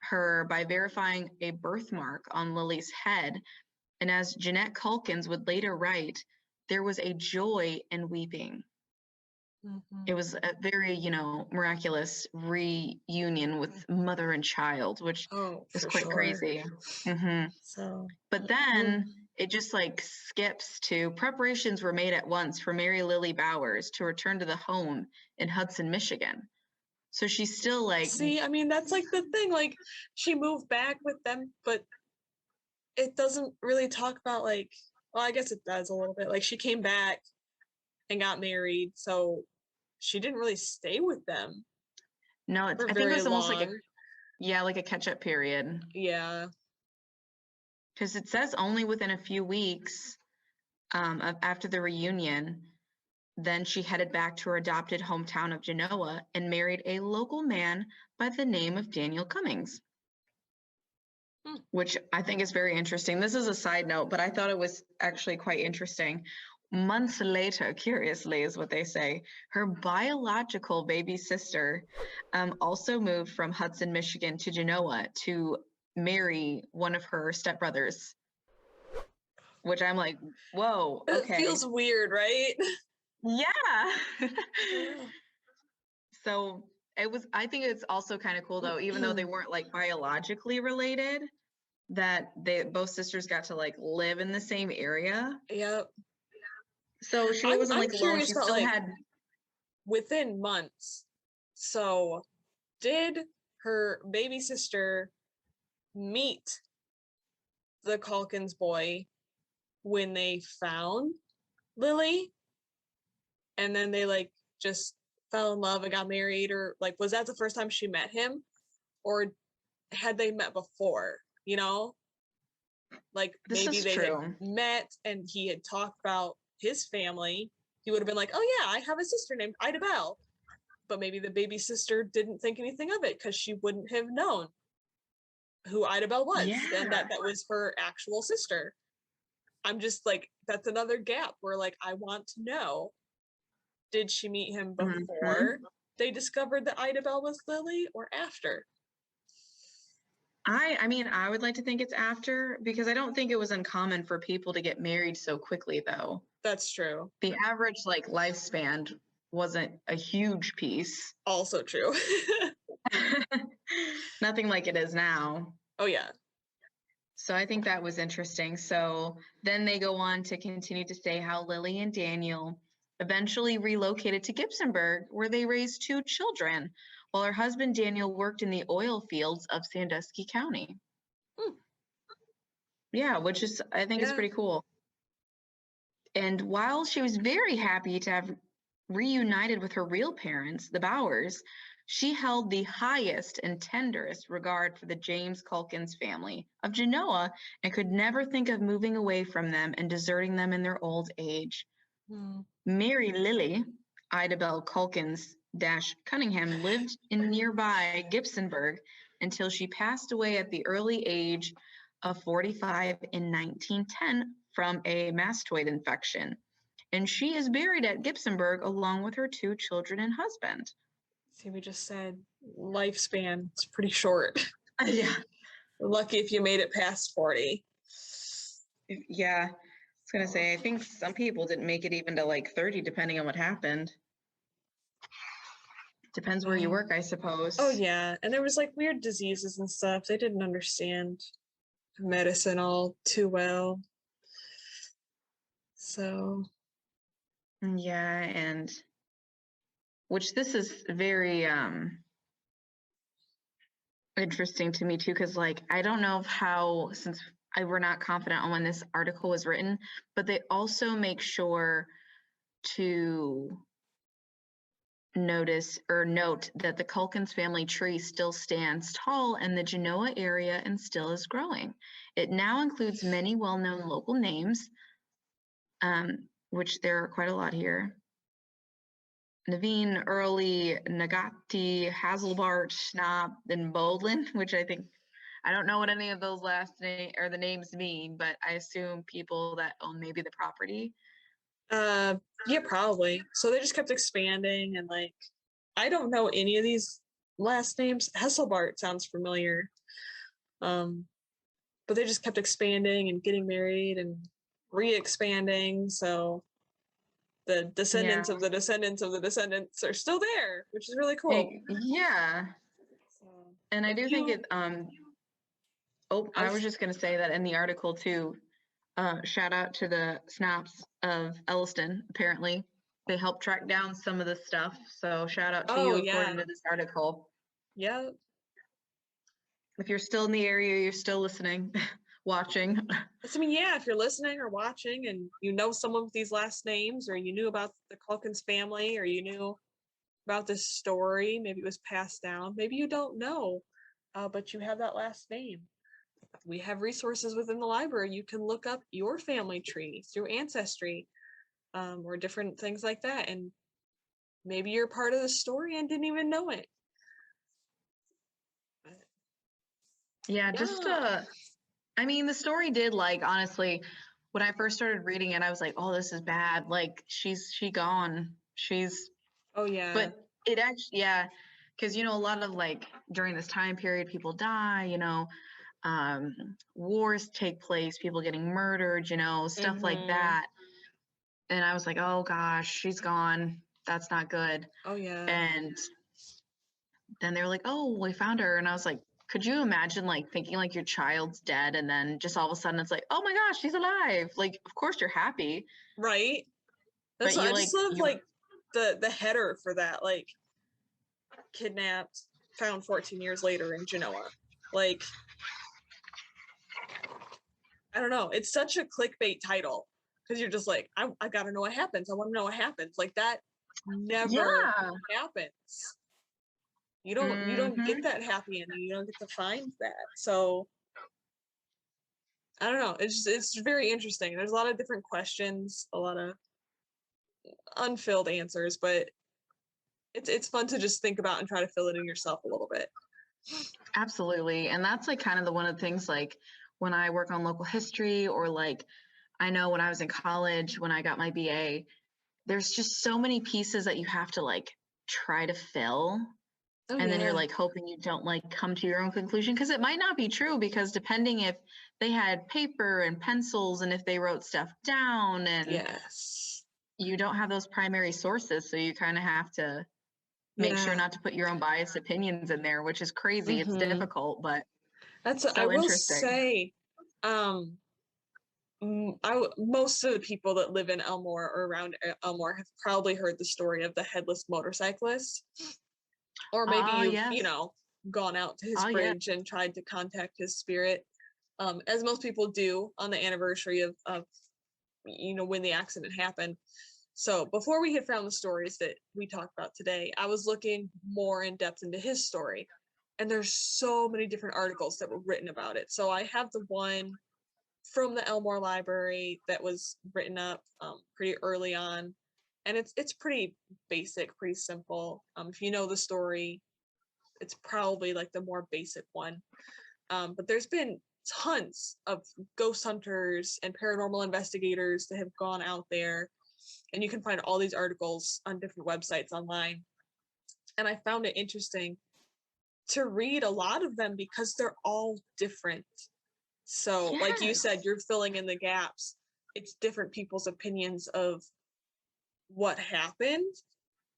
her by verifying a birthmark on Lily's head. And as Jeanette Calkins would later write, there was a joy in weeping. It was a very, miraculous reunion with mother and child, which is quite crazy. But then it just like skips to preparations were made at once for Marie Lilly Bowers to return to the home in Hudson, Michigan. So she's still like, see, I mean, that's like the thing, like she moved back with them, but it doesn't really talk about like, well, I guess it does a little bit. Like she came back and got married, so she didn't really stay with them. No, I think it was almost like a catch-up period. Yeah. Because it says only within a few weeks after the reunion, then she headed back to her adopted hometown of Genoa and married a local man by the name of Daniel Cummings, which I think is very interesting. This is a side note, but I thought it was actually quite interesting. Months later, curiously is what they say, her biological baby sister also moved from Hudson, Michigan to Genoa to marry one of her stepbrothers, which I'm like, whoa, okay. It feels weird, right? Yeah. So I think it's also kind of cool though, even though they weren't like biologically related, that both sisters got to like live in the same area. Yep. So she wasn't like alone. She still had within months. So did her baby sister meet the Calkins boy when they found Lily? And then they like just fell in love and got married, or like was that the first time she met him? Or had they met before, Like maybe they had met and he had talked about his family. He would have been like, oh yeah, I have a sister named Ida Bell. But maybe the baby sister didn't think anything of it because she wouldn't have known who Ida Bell was. Yeah. And that was her actual sister. I'm just like, that's another gap where like, I want to know, did she meet him before they discovered that Ida Bell was Lily or after? I mean, I would like to think it's after, because I don't think it was uncommon for people to get married so quickly, though. That's true. The average, like, lifespan wasn't a huge piece. Also true. Nothing like it is now. Oh, yeah. So I think that was interesting. So then they go on to continue to say how Lily and Daniel eventually relocated to Gibsonburg, where they raised 2 children, while her husband Daniel worked in the oil fields of Sandusky County. Yeah, which is, I think, is pretty cool. And while she was very happy to have reunited with her real parents, the Bowers, she held the highest and tenderest regard for the James Calkins family of Genoa and could never think of moving away from them and deserting them in their old age. Marie Lilly, Ida Bell Calkins' Cunningham lived in nearby Gibsonburg until she passed away at the early age of 45 in 1910 from a mastoid infection. And she is buried at Gibsonburg along with her 2 children and husband. See, we just said lifespan. It's pretty short. Yeah. Lucky if you made it past 40. Yeah. I was going to say, I think some people didn't make it even to like 30, depending on what happened. Depends where you work, I suppose. Oh, yeah. And there was like weird diseases and stuff. They didn't understand medicine all too well. So. Yeah, and which this is very interesting to me too, because like I don't know how, since we're not confident on when this article was written, but they also make sure to note that the Culkins family tree still stands tall in the Genoa area and still is growing. It now includes many well-known local names, which there are quite a lot here. Naveen, Early, Nagati, Hazelbart, Schnapp, and Bolin, which I don't know what any of those last name or the names mean, but I assume people that own maybe the property. Yeah, probably. So they just kept expanding, and like I don't know any of these last names. Hesselbart sounds familiar. But they just kept expanding and getting married and re-expanding. So the descendants of the descendants of the descendants are still there, which is really cool. Yeah. And I do think it I was just going to say that in the article too, shout out to the Snaps of Elliston. Apparently they helped track down some of the stuff, so shout out to you according to this article. Yeah. If you're still in the area, you're still listening, watching. I mean, yeah, if you're listening or watching and you know someone with these last names, or you knew about the Culkins family, or you knew about this story, maybe it was passed down, maybe you don't know, but you have that last name. We have resources within the library. You can look up your family tree through Ancestry, or different things like that, and maybe you're part of the story and didn't even know it. Yeah, just I mean, the story did, like, honestly, when I first started reading it, I was like, oh, this is bad. Like, she gone. Oh, yeah. But it actually, yeah, because, you know, a lot of, like, during this time period, people die, you know, wars take place, people getting murdered, you know, stuff like that. And I was like, oh, gosh, she's gone. That's not good. Oh, yeah. And then they were like, oh, we found her. And I was like, could you imagine like thinking like your child's dead and then just all of a sudden it's like, oh my gosh, she's alive. Like, of course you're happy. Right. That's what I just love, like the header for that, like kidnapped, found 14 years later in Genoa. Like, I don't know. It's such a clickbait title because you're just like, I gotta know what happens. I want to know what happens. Like that never happens. You don't get that happy ending. You don't get to find that. So I don't know. It's very interesting. There's a lot of different questions, a lot of unfilled answers, but it's fun to just think about and try to fill it in yourself a little bit. Absolutely. And that's like kind of one of the things, like when I work on local history, or like I know when I was in college, when I got my BA, there's just so many pieces that you have to like try to fill. And then you're like hoping you don't like come to your own conclusion, because it might not be true, because depending if they had paper and pencils and if they wrote stuff down, and you don't have those primary sources, so you kind of have to make sure not to put your own biased opinions in there, which is crazy. It's difficult, but that's so I will say, most of the people that live in Elmore or around Elmore have probably heard the story of the headless motorcyclist. Or maybe you've, you know, gone out to his bridge and tried to contact his spirit, as most people do on the anniversary of, you know, when the accident happened. So before we had found the stories that we talked about today, I was looking more in depth into his story. And there's so many different articles that were written about it. So I have the one from the Elmore Library that was written up pretty early on. And it's pretty basic, pretty simple. If you know the story, it's probably like the more basic one. But there's been tons of ghost hunters and paranormal investigators that have gone out there, and you can find all these articles on different websites online. And I found it interesting to read a lot of them because they're all different. So, like you said, Yes. you're filling in the gaps. It's different people's opinions of what happened,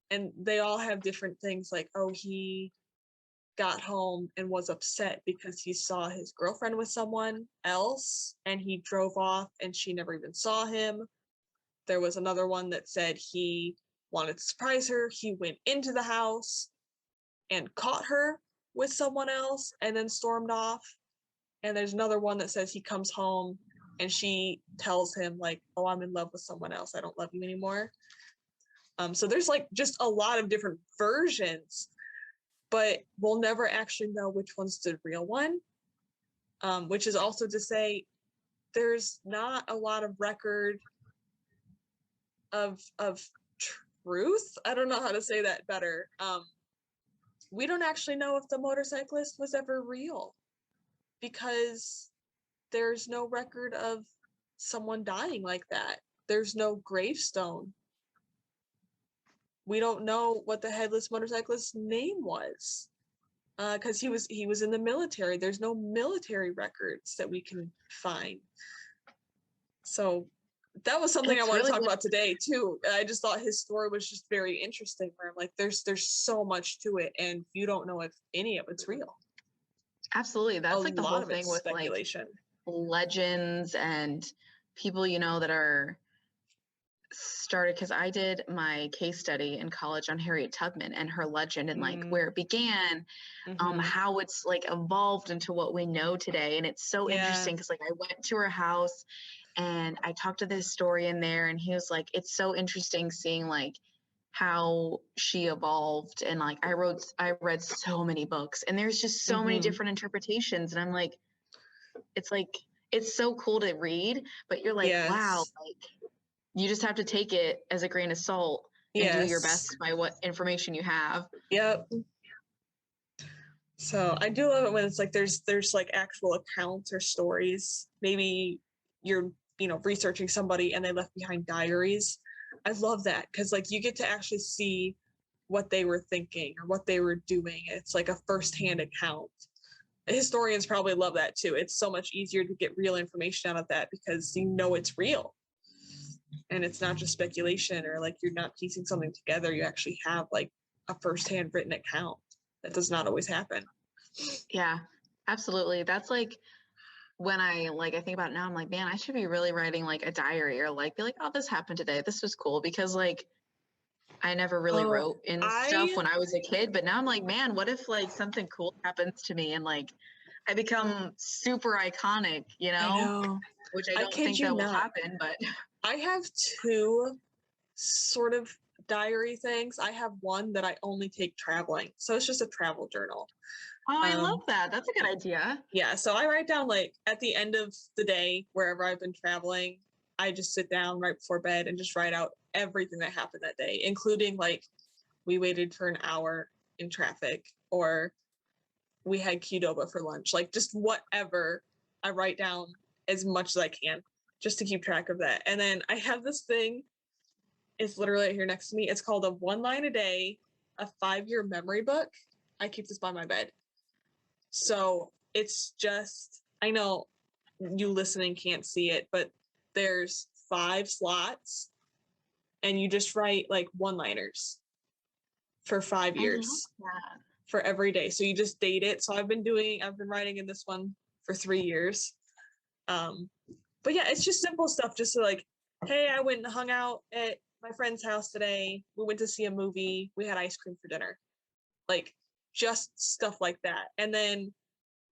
and they all have different things like, oh, he got home and was upset because he saw his girlfriend with someone else and he drove off and she never even saw him. There was another one that said he wanted to surprise her. He went into the house and caught her with someone else and then stormed off. And there's another one that says he comes home and she tells him, like, oh, I'm in love with someone else. I don't love you anymore. So there's like just a lot of different versions, but we'll never actually know which one's the real one, which is also to say there's not a lot of record of truth. I don't know how to say that better. We don't actually know if the motorcyclist was ever real because there's no record of someone dying like that. There's no gravestone. We don't know what the headless motorcyclist's name was because he was in the military. There's no military records that we can find. So that was something I want to talk about today too. I just thought his story was just very interesting. Where I'm like, there's so much to it, and you don't know if any of it's real. Absolutely, that's like the whole thing with speculation. Like legends and people that are started, because I did my case study in college on Harriet Tubman and her legend and like where it began, how it's like evolved into what we know today. And it's so interesting because like I went to her house and I talked to the historian there, and he was like, it's so interesting seeing like how she evolved. And like I read so many books, and there's just so many different interpretations, and I'm like, it's so cool to read, but you're like, wow, like you just have to take it as a grain of salt and do your best by what information you have. Yep. So I do love it when it's like there's like actual accounts or stories. Maybe you're researching somebody and they left behind diaries. I love that because like you get to actually see what they were thinking or what they were doing. It's like a firsthand account. Historians probably love that too. It's so much easier to get real information out of that because it's real. And it's not just speculation or like you're not piecing something together. You actually have like a firsthand written account. That does not always happen. Yeah, absolutely. That's like when I think about it now, I'm like, man, I should be really writing like a diary or like be like, oh, this happened today. This was cool, because like I never really wrote in stuff when I was a kid, but now I'm like, man, what if like something cool happens to me and like I become super iconic, I know. Which I don't think that will happen, but I have two sort of diary things. I have one that I only take traveling. So it's just a travel journal. Oh, I love that. That's a good idea. Yeah. So I write down like at the end of the day, wherever I've been traveling, I just sit down right before bed and just write out everything that happened that day, including like we waited for an hour in traffic or we had Qdoba for lunch, like just whatever. I write down as much as I can just to keep track of that. And then I have this thing, it's literally right here next to me. It's called a 1 line a day, a 5-year memory book. I keep this by my bed. So it's just, I know you listening can't see it, but there's 5 slots and you just write like 1-liners for 5 years for every day. So you just date it. So I've been writing in this one for 3 years. But yeah, it's just simple stuff. Just to like, hey, I went and hung out at my friend's house today. We went to see a movie. We had ice cream for dinner. Like just stuff like that. And then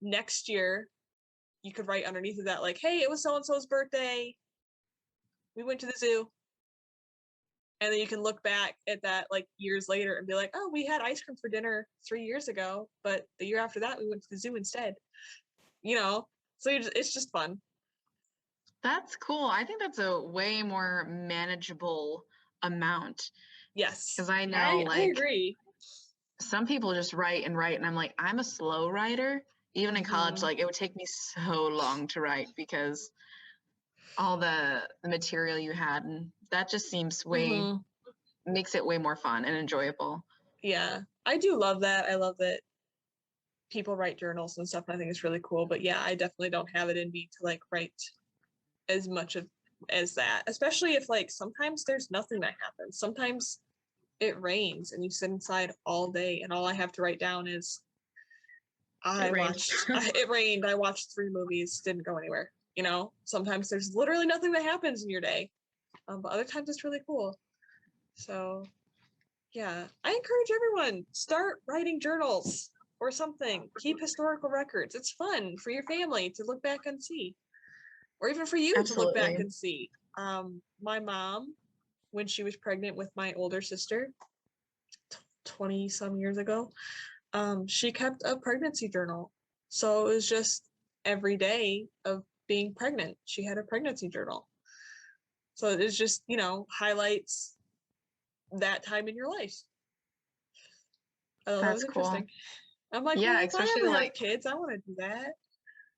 next year, you could write underneath of that, like, hey, it was so-and-so's birthday. We went to the zoo. And then you can look back at that like years later and be like, oh, we had ice cream for dinner 3 years ago, but the year after that, we went to the zoo instead. So it's just fun. That's cool. I think that's a way more manageable amount. Yes. Because I know, I agree. Some people just write, and I'm like, I'm a slow writer. Even in college, like, it would take me so long to write because all the material you had, and that just seems makes it way more fun and enjoyable. Yeah, I do love that. I love that people write journals and stuff, and I think it's really cool. But yeah, I definitely don't have it in me to like write as much as that, especially if like sometimes there's nothing that happens. Sometimes it rains and you sit inside all day, and all I have to write down is it rained. I watched 3 movies, didn't go anywhere. You know, sometimes there's literally nothing that happens in your day, but other times it's really cool. So yeah, I encourage everyone, start writing journals or something. Keep historical records. It's fun for your family to look back and see, or even for you to look back and see. My mom, when she was pregnant with my older sister 20 some years ago, she kept a pregnancy journal. So it was just every day of being pregnant, she had a pregnancy journal. So it's just, you know, highlights that time in your life. Oh, that was interesting. Cool. I'm like, yeah, well, especially if I ever have kids, I want to do that.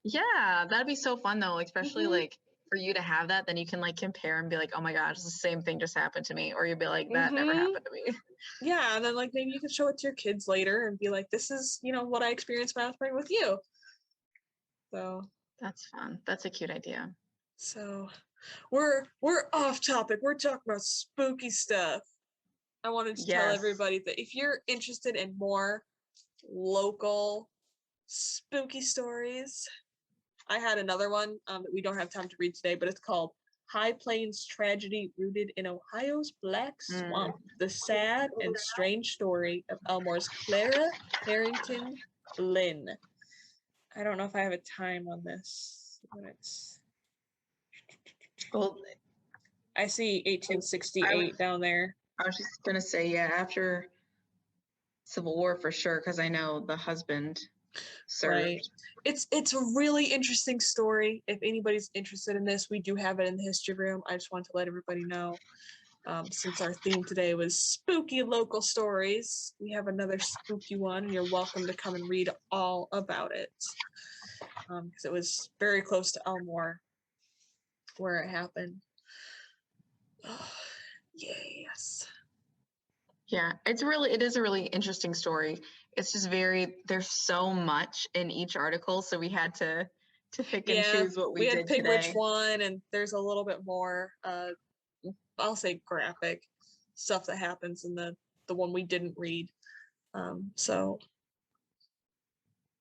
Yeah, that'd be so fun though, especially like for you to have that, then you can like compare and be like, oh my gosh, the same thing just happened to me. Or you'd be like, that never happened to me. Yeah, and then like maybe you can show it to your kids later and be like, this is, you know, what I experienced when I was pregnant with you. So that's fun. That's a cute idea. So we're off topic. We're talking about spooky stuff. I wanted to tell everybody that if you're interested in more local spooky stories, I had another one that we don't have time to read today, but it's called High Plains Tragedy Rooted in Ohio's Black Swamp, the sad and strange story of Elmore's Clara Harrington Lynn. I don't know if I have a time on this. Well, I see 1868 down there. I was just going to say, yeah, after Civil War for sure, because I know the husband served. Right. It's a really interesting story. If anybody's interested in this, we do have it in the history room. I just want to let everybody know, since our theme today was spooky local stories, we have another spooky one, and you're welcome to come and read all about it, because it was very close to Elmore where it happened. Oh, yes. Yeah, it is a really interesting story. It's just there's so much in each article, so we had to pick and choose what we had to pick which one, and there's a little bit more I'll say graphic stuff that happens in the one we didn't read. So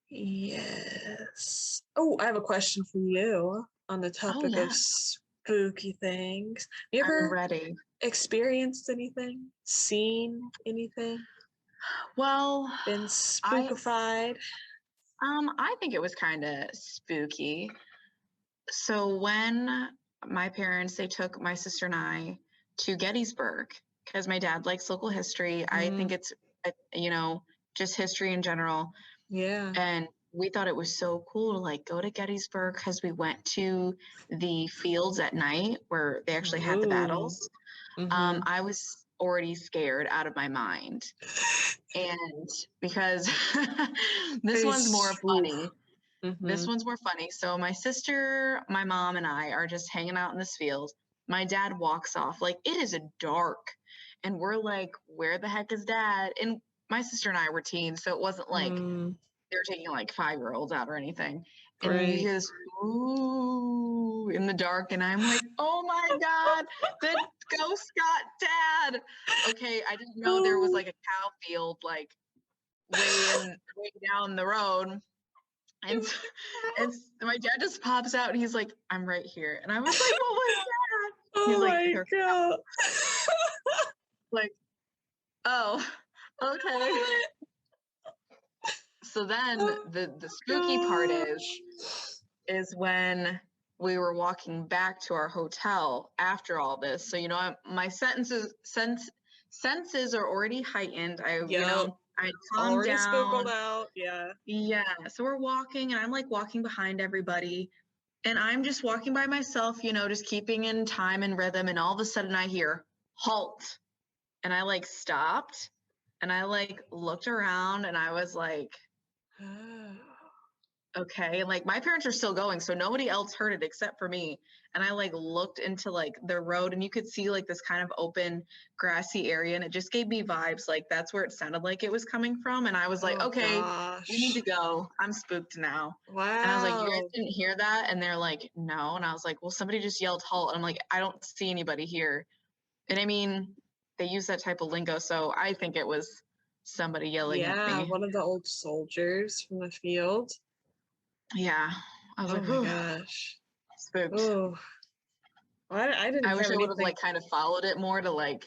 yes. Oh, I have a question for you on the topic of spooky things. You ever experienced anything? Seen anything? Well, been spookified? I think it was kind of spooky. So when my parents, they took my sister and I to Gettysburg, because my dad likes local history. I think it's, you know, just history in general. Yeah. And we thought it was so cool to like go to Gettysburg, because we went to the fields at night where they actually had the battles. I was already scared out of my mind. And because this one's more funny. This one's more funny. So my sister, my mom, and I are just hanging out in this field. My dad walks off. Like, it is dark. And we're like, where the heck is dad? And my sister and I were teens, so it wasn't like they were taking like 5-year-olds out or anything. And we hear this, ooh, in the dark. And I'm like, oh my God, the ghost got dad. Okay, I didn't know there was like a cow field like way down the road. And my dad just pops out and he's like, I'm right here. And I was like, what was that? He's like, my God. Like, oh, okay. So then the spooky part is when we were walking back to our hotel after all this. So, you know, my senses are already heightened. You know, I calmed already down. Spooked out. Yeah. So we're walking, and I'm like walking behind everybody, and I'm just walking by myself, you know, just keeping in time and rhythm. And all of a sudden I hear, halt. And I like stopped and I like looked around and I was like, okay, like my parents are still going, so nobody else heard it except for me. And I like looked into like the road and you could see like this kind of open grassy area and it just gave me vibes like that's where it sounded like it was coming from. And I was like, Oh okay, we need to gosh. go. I'm spooked now. And I was like, you guys Wow. didn't hear that? And they're like, no. And I was like, well, somebody just yelled halt. And I'm like, I don't see anybody here. And I mean, they use that type of lingo, so I think it was somebody yelling at Yeah, me. one of the old soldiers from the field. Yeah. I was Oh like, my oh, gosh. spooked. Oh, I I didn't wish have I would have anything. like kind of followed it more to like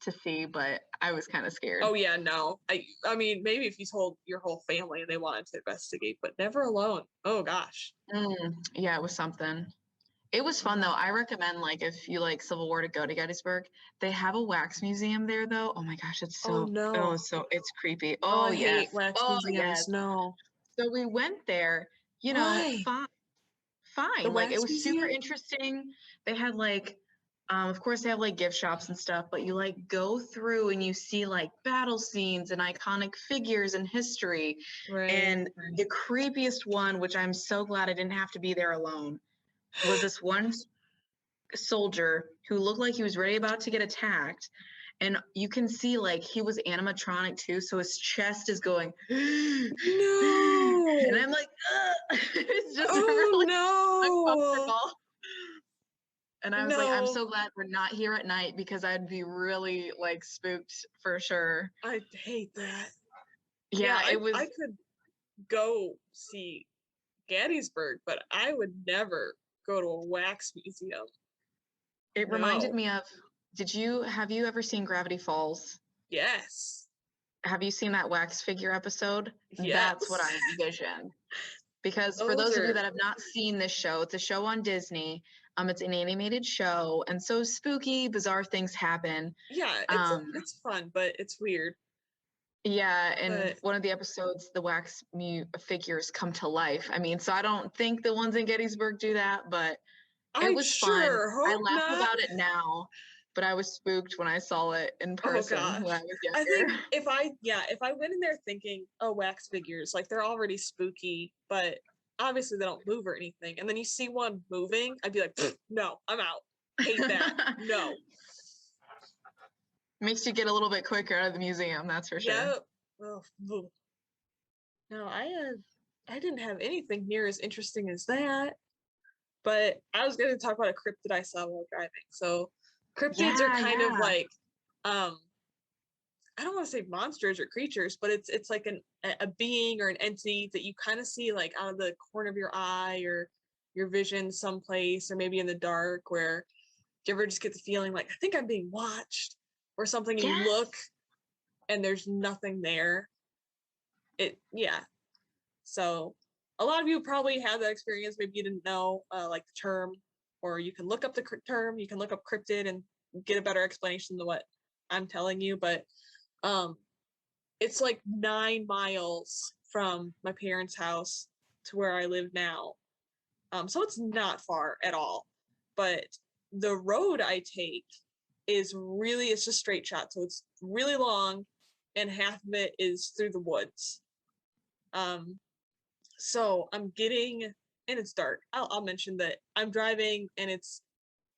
to see, but I was kind of scared. Oh yeah, no. I mean, maybe if you told your whole family and they wanted to investigate, but never alone. Oh gosh. Yeah, it was something. It was fun though. I recommend like if you like Civil War to go to Gettysburg. They have a wax museum there though. Oh my gosh, Oh no. it's creepy. Oh, Oh I hate yes. wax Oh yes. museums. No. So we went there, Why? The fine. Like it wax was super museum? interesting. They had like of course they have like gift shops and stuff, but you like go through and you see like battle scenes and iconic figures in history. Right. And the creepiest one, which I'm so glad I didn't have to be there alone, was this one soldier who looked like he was ready about to get attacked. And you can see like he was animatronic too, so his chest is going, and No. I'm like, it's just Oh really no. uncomfortable. And I was like, I'm No. so glad we're not here at night because I'd be really like spooked for sure. I hate that. Yeah, Yeah, it I was. could go see Gettysburg, but I would never go to a wax museum. It reminded No. me of. Have you ever seen Gravity Falls? Yes. Have you seen that wax figure episode? That's what Yes. I envisioned. Because for Those those of you are, that have not seen this show, it's a show on Disney. It's an animated show, and so spooky, bizarre things happen. yeah, Um, it's fun, but it's weird. yeah, and But one of the episodes, the wax figures come to life. I mean, so I don't think the ones in Gettysburg do that, but it I was fun. sure I hope laugh not. about it now, but I was spooked when I saw it in Oh person when I gosh. was I think younger. if I went in there thinking, oh, wax figures, like they're already spooky, but obviously they don't move or anything, and then you see one moving, I'd be like, no, I'm out. Hate that. No. Makes you get a little bit quicker out of the museum, that's for sure. Yep. Oh, no, I didn't have anything near as interesting as that. But I was going to talk about a cryptid I saw while driving. So cryptids are Yeah, kind of yeah. like um I don't want to say monsters or creatures, but it's like a being or an entity that you kind of see like out of the corner of your eye or your vision someplace or maybe in the dark where do you ever just get the feeling like I think I'm being watched or something and you Yes. look and there's nothing there. It yeah. So a lot of you probably had that experience. Maybe you didn't know like the term, or you can look up the term. You can look up cryptid and get a better explanation than what I'm telling you. But um, it's like 9 miles from my parents' house to where I live now. So it's not far at all. But the road I take is really it's just straight shot, so it's really long, and half of it is through the woods. Um, So I'm getting, and it's dark. I'll mention that I'm driving and it's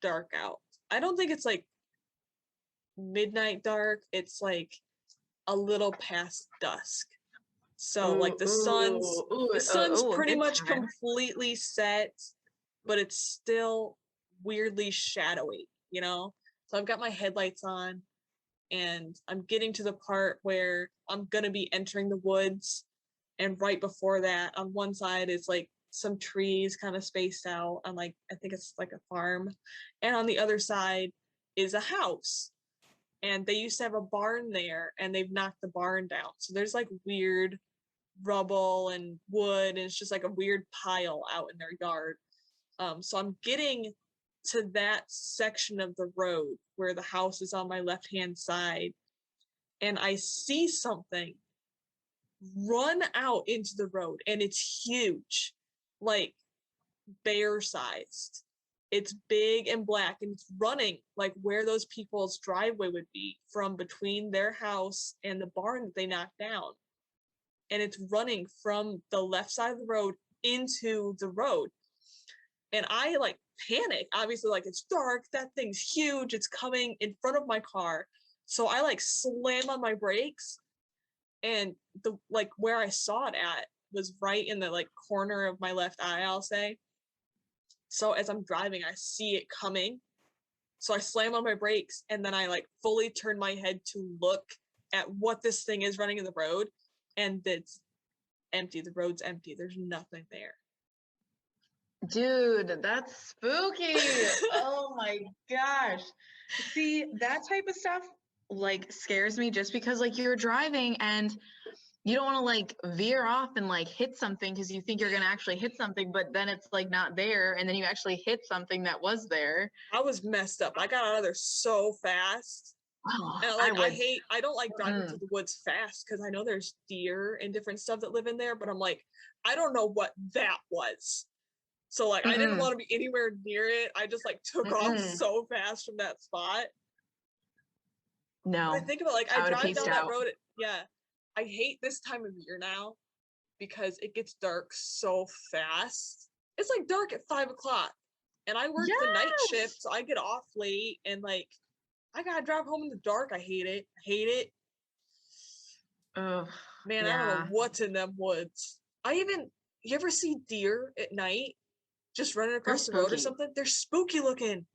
dark out. I don't think it's like midnight dark. It's like a little past dusk. So like Ooh, ooh, ooh, the sun's ooh, a pretty good much time. completely set, but it's still weirdly shadowy, you know? So I've got my headlights on and I'm getting to the part where I'm gonna be entering the woods. And right before that, on one side is like some trees kind of spaced out on like I think it's like a farm. And on the other side is a house. And they used to have a barn there and they've knocked the barn down. So there's like weird rubble and wood, and it's just like a weird pile out in their yard. So I'm getting to that section of the road where the house is on my left hand side, and I see something run out into the road, and it's huge, like bear sized. It's big and black, and it's running like where those people's driveway would be from between their house and the barn that they knocked down. And it's running from the left side of the road into the road. And I like panic. Obviously, like it's dark, that thing's huge, it's coming in front of my car. So I like slam on my brakes, and the like where I saw it at was right in the like corner of my left eye, I'll say. So as I'm driving, I see it coming. So I slam on my brakes, and then I like fully turn my head to look at what this thing is running in the road, and it's empty. The road's empty. There's nothing there. Dude, that's spooky. Oh my gosh. See, that type of stuff like scares me just because like you're driving and you don't want to like veer off and like hit something because you think you're going to actually hit something, but then it's like not there. And then you actually hit something that was there. I was messed up. I got out of there so fast. Oh, And like I don't like driving through the woods fast because I know there's deer and different stuff that live in there, but I'm like, I don't know what that was. So like I didn't want to be anywhere near it. I just like took off so fast from that spot. No. But I think about like I drive down that road. Yeah. I hate this time of year now because it gets dark so fast. It's like dark at 5 o'clock. And I work the night shift, so I get off late and like I gotta drive home in the dark. I hate it. I hate it. Oh man, I don't know what's in them woods. You ever see deer at night just running across the road or something? They're spooky looking.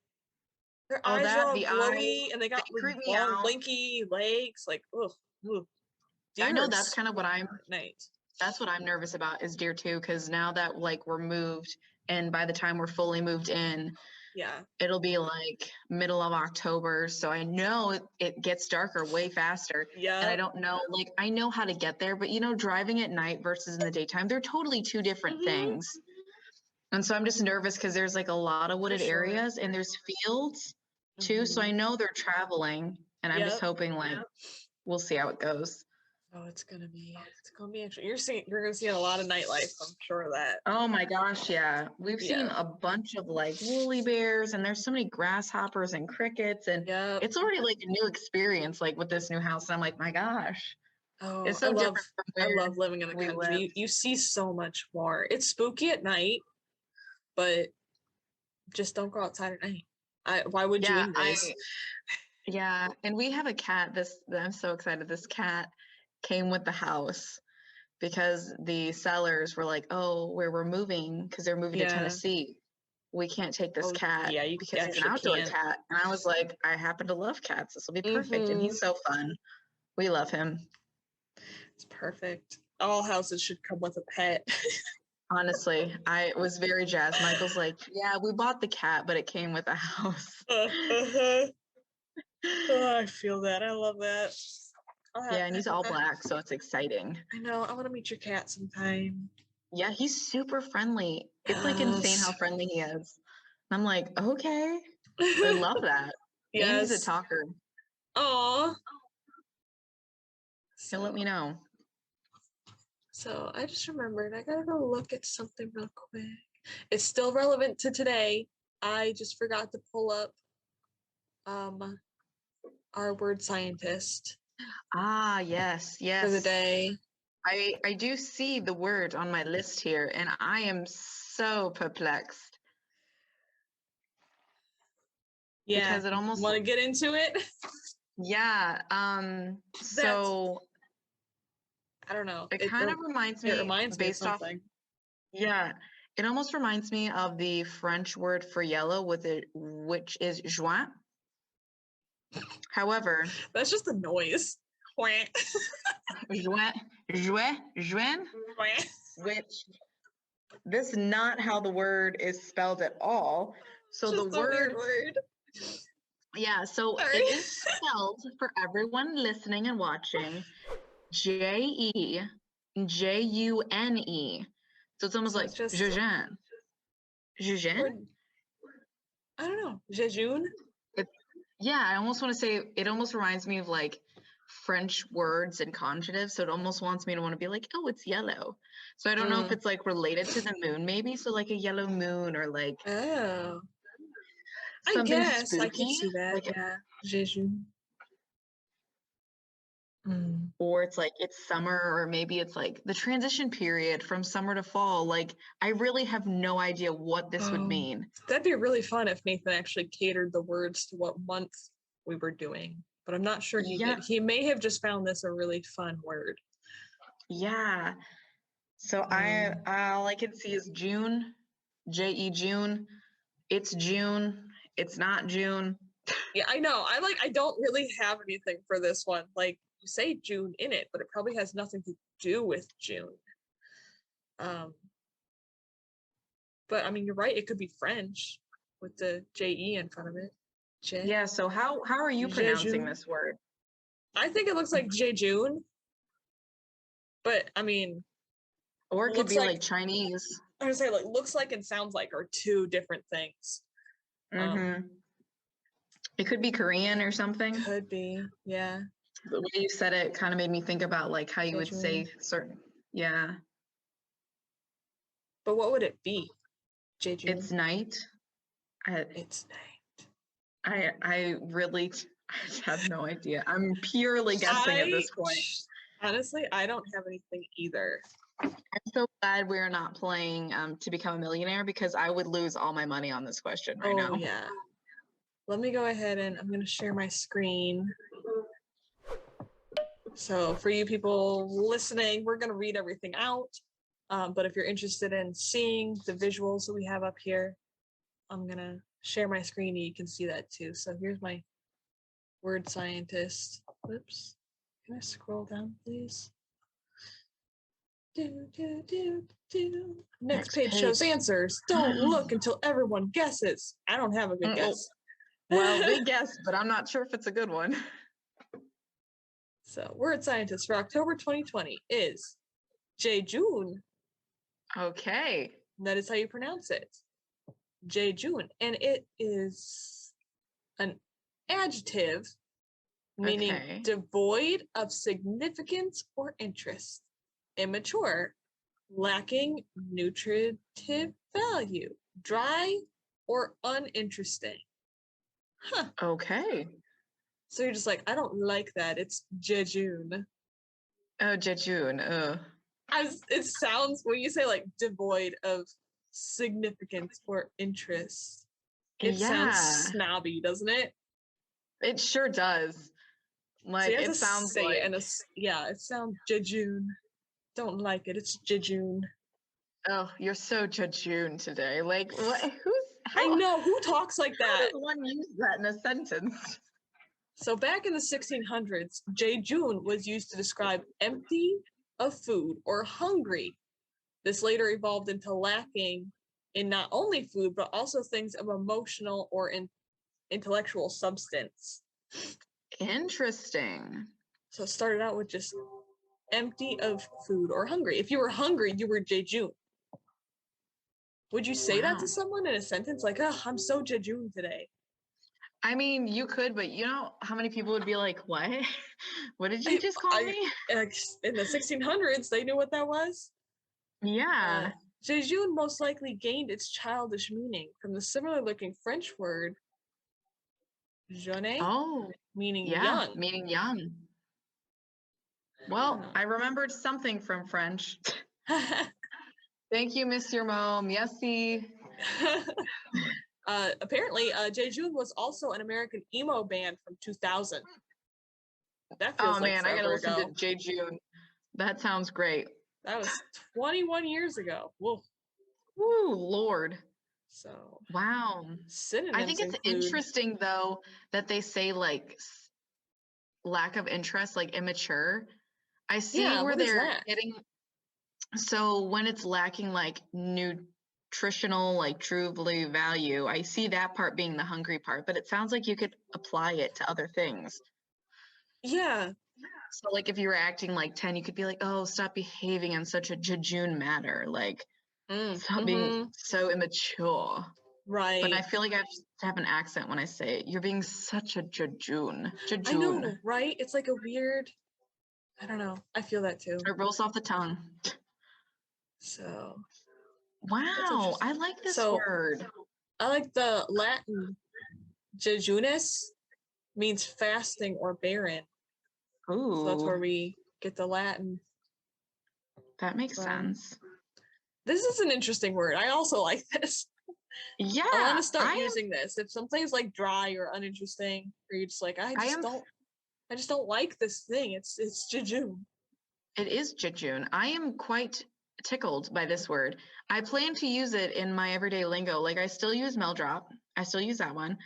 Their eyes are all glowy and they got really long, lanky legs. Like, ugh. I know that's kind of what that's what I'm nervous about is deer too, because now that like we're moved and by the time we're fully moved in, it'll be like middle of October. So I know it gets darker way faster. Yeah. And I don't know, like I know how to get there, but you know, driving at night versus in the daytime, they're totally two different things. And so I'm just nervous because there's like a lot of wooded areas and there's fields too. So I know they're traveling and I'm just hoping like we'll see how it goes. Oh, it's gonna be interesting. You're gonna see a lot of nightlife, I'm sure of that. Oh my gosh, yeah. We've seen a bunch of like woolly bears and there's so many grasshoppers and crickets and it's already like a new experience like with this new house. And I'm like, my gosh. Oh, it's so different from where I love living in the country. You see so much more. It's spooky at night, but just don't go outside at night. Why would you anyways? Yeah, and we have a cat. I'm so excited. This cat came with the house because the sellers were like, oh, where we're moving, because they're moving to Tennessee, we can't take this cat because he's an outdoor cat. And I was like, I happen to love cats. This will be perfect. And he's so fun. We love him. It's perfect. All houses should come with a pet. Honestly, I was very jazzed. Michael's like, yeah, we bought the cat, but it came with a house. Oh, I feel that. I love that. Yeah, and he's all black, so it's exciting. I know. I want to meet your cat sometime. Yeah, he's super friendly. It's like insane how friendly he is. I'm like, okay. I love that. And he's a talker. Aw. He'll let me know. So I just remembered I gotta go look at something real quick. It's still relevant to today. I just forgot to pull up our word scientist. Ah, yes. For the day. I do see the word on my list here, and I am so perplexed. Yeah. Because it almost want to get into it. Yeah. So I don't know. It kind of reminds me. It reminds me of something. Yeah. It almost reminds me of the French word for yellow which is juin. However, that's just a noise. Juin, which this is not how the word is spelled at all. So just the word. Yeah, so it is spelled for everyone listening and watching, Jejune. So it's almost like Jejune. Jejune? I don't know. Jejune? Yeah, I almost want to say it almost reminds me of like French words and conjugatives. So it almost wants me to want to be like, oh, it's yellow. So I don't know if it's like related to the moon, maybe. So like a yellow moon or like. Oh. I something guess I could spooky, see that. like, Yeah. Jejun. Mm. or it's like it's summer, or maybe it's like the transition period from summer to fall. Like, I really have no idea what this would mean. That'd be really fun if Nathan actually catered the words to what month we were doing, but I'm not sure he Yeah. did. He may have just found this a really fun word. Yeah. So all I can see is June, J-E June. It's June. It's not June. Yeah, I know. I don't really have anything for this one. Like, you say June in it, but it probably has nothing to do with June. But I mean, you're right. It could be French with the J-E in front of it. Yeah, so how are you pronouncing Jejun. this word? I think it looks like Jejun, but I mean, Or it could looks be like like Chinese. I would say like looks like and sounds like are two different things. It could be Korean or something. Could be, yeah. The way you said it kind of made me think about like how you would say certain. Yeah. But what would it be? Jeju. It's night. It's night. I really I have no idea. I'm purely guessing at this point. Honestly, I don't have anything either. I'm so glad we're not playing To Become a Millionaire, because I would lose all my money on this question right now. Oh, yeah. Let me go ahead and I'm going to share my screen. So for you people listening, we're going to read everything out. But if you're interested in seeing the visuals that we have up here, I'm going to share my screen and you can see that too. So here's my word scientist. Whoops. Can I scroll down, please? Next page shows answers. Don't look until everyone guesses. I don't have a good guess. Well, we guessed, but I'm not sure if it's a good one. So, word scientist for October 2020 is Jejun. Okay. That is how you pronounce it. Jejun. And it is an adjective meaning devoid of significance or interest, immature, lacking nutritive value, dry, or uninteresting. Huh. Okay. So you're just like, I don't like that. It's Jejun. Oh, Jejun. It sounds, when you say like devoid of significance or interest, it sounds snobby, doesn't it? It sure does. Like, so it sounds like... it sounds Jejun. Don't like it. It's Jejun. Oh, you're so Jejun today. Like, what? I know, who talks like that? How does one use that in a sentence? So back in the 1600s, Jejun was used to describe empty of food or hungry. This later evolved into lacking in not only food, but also things of emotional or intellectual substance. Interesting. So it started out with just empty of food or hungry. If you were hungry, you were Jejun. Would you say that to someone in a sentence? Like, oh, I'm so Jejun today. I mean, you could, but you know how many people would be like, what? What did you just call me? In the 1600s, they knew what that was. Yeah. Jejun most likely gained its childish meaning from the similar-looking French word jeune, meaning young. Meaning young. Well, I remembered something from French. Thank you, Monsieur Mom. Yesy. Apparently, Jejun was also an American emo band from 2000. That feels like man, I gotta listen ago. to Jejun. That sounds great. That was 21 years ago. Whoa. Woo, Lord. So. Wow. Synonyms I think it's interesting, though, that they say, like, lack of interest, like immature. I see where they're getting... So when it's lacking, like, nutritional, like, true value, I see that part being the hungry part, but it sounds like you could apply it to other things. Yeah. So, like, if you were acting like 10, you could be like, oh, stop behaving in such a Jejun manner. Like, stop being so immature. Right. But I feel like I have to have an accent when I say it. You're being such a Jejun. I know, right? It's like a weird... I don't know. I feel that too. It rolls off the tongue. So... Wow, I like this word. I like the Latin jejunus means fasting or barren. Ooh. So that's where we get the Latin. That makes sense. This is an interesting word. I also like this. Yeah. I want to start using this. If something's like dry or uninteresting, or you're just like, I just don't like this thing. It's jejun. It is jejun. I am quite tickled by this word. I plan to use it in my everyday lingo. Like I still use Meldrop. I still use that one.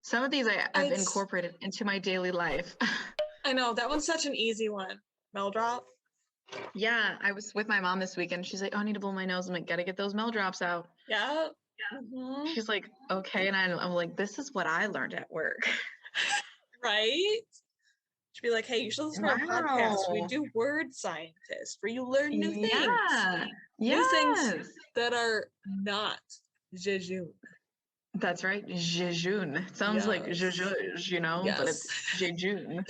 Some of these I've incorporated into my daily life. I know, that one's such an easy one. Meldrop. Yeah, I was with my mom this weekend. She's like, oh, I need to blow my nose. I'm like, gotta get those Meldrops out. Yeah. Mm-hmm. She's like, okay. And I'm like, this is what I learned at work. Right? She'd be like, hey, you should listen to our podcast. We do word scientist where you learn new things. Yeah. New things that are not jejun. That's right. Jejun. It sounds like jejun, you know, but it's jejun.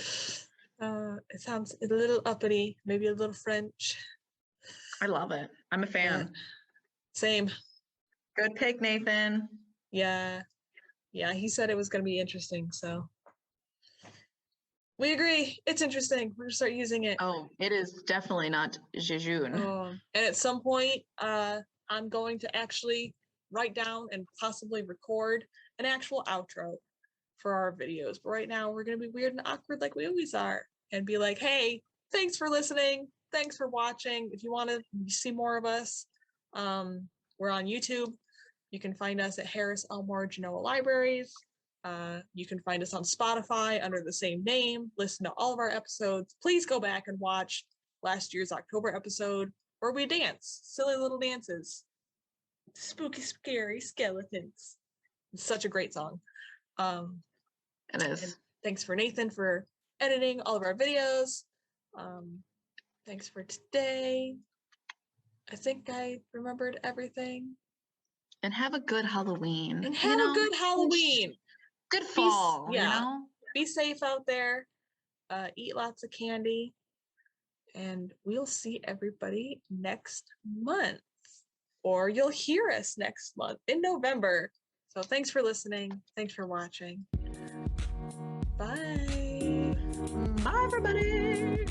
It sounds a little uppity, maybe a little French. I love it. I'm a fan. Same. Good pick, Nathan. Yeah. Yeah, he said it was going to be interesting, so. We agree. It's interesting. We're going to start using it. Oh, it is definitely not jejun. And at some point, I'm going to actually write down and possibly record an actual outro for our videos. But right now, we're going to be weird and awkward like we always are and be like, hey, thanks for listening. Thanks for watching. If you want to see more of us, we're on YouTube. You can find us at Harris-Elmore Genoa Libraries. You can find us on Spotify under the same name. Listen to all of our episodes. Please go back and watch last year's October episode where we dance silly little dances. Spooky, scary skeletons. It's such a great song. It is. And thanks for Nathan for editing all of our videos. Thanks for today. I think I remembered everything. And have a good Halloween. And have a good Halloween. Good fall, you know? Be safe out there. Eat lots of candy. And we'll see everybody next month. Or you'll hear us next month in November. So thanks for listening. Thanks for watching. Bye. Bye, everybody.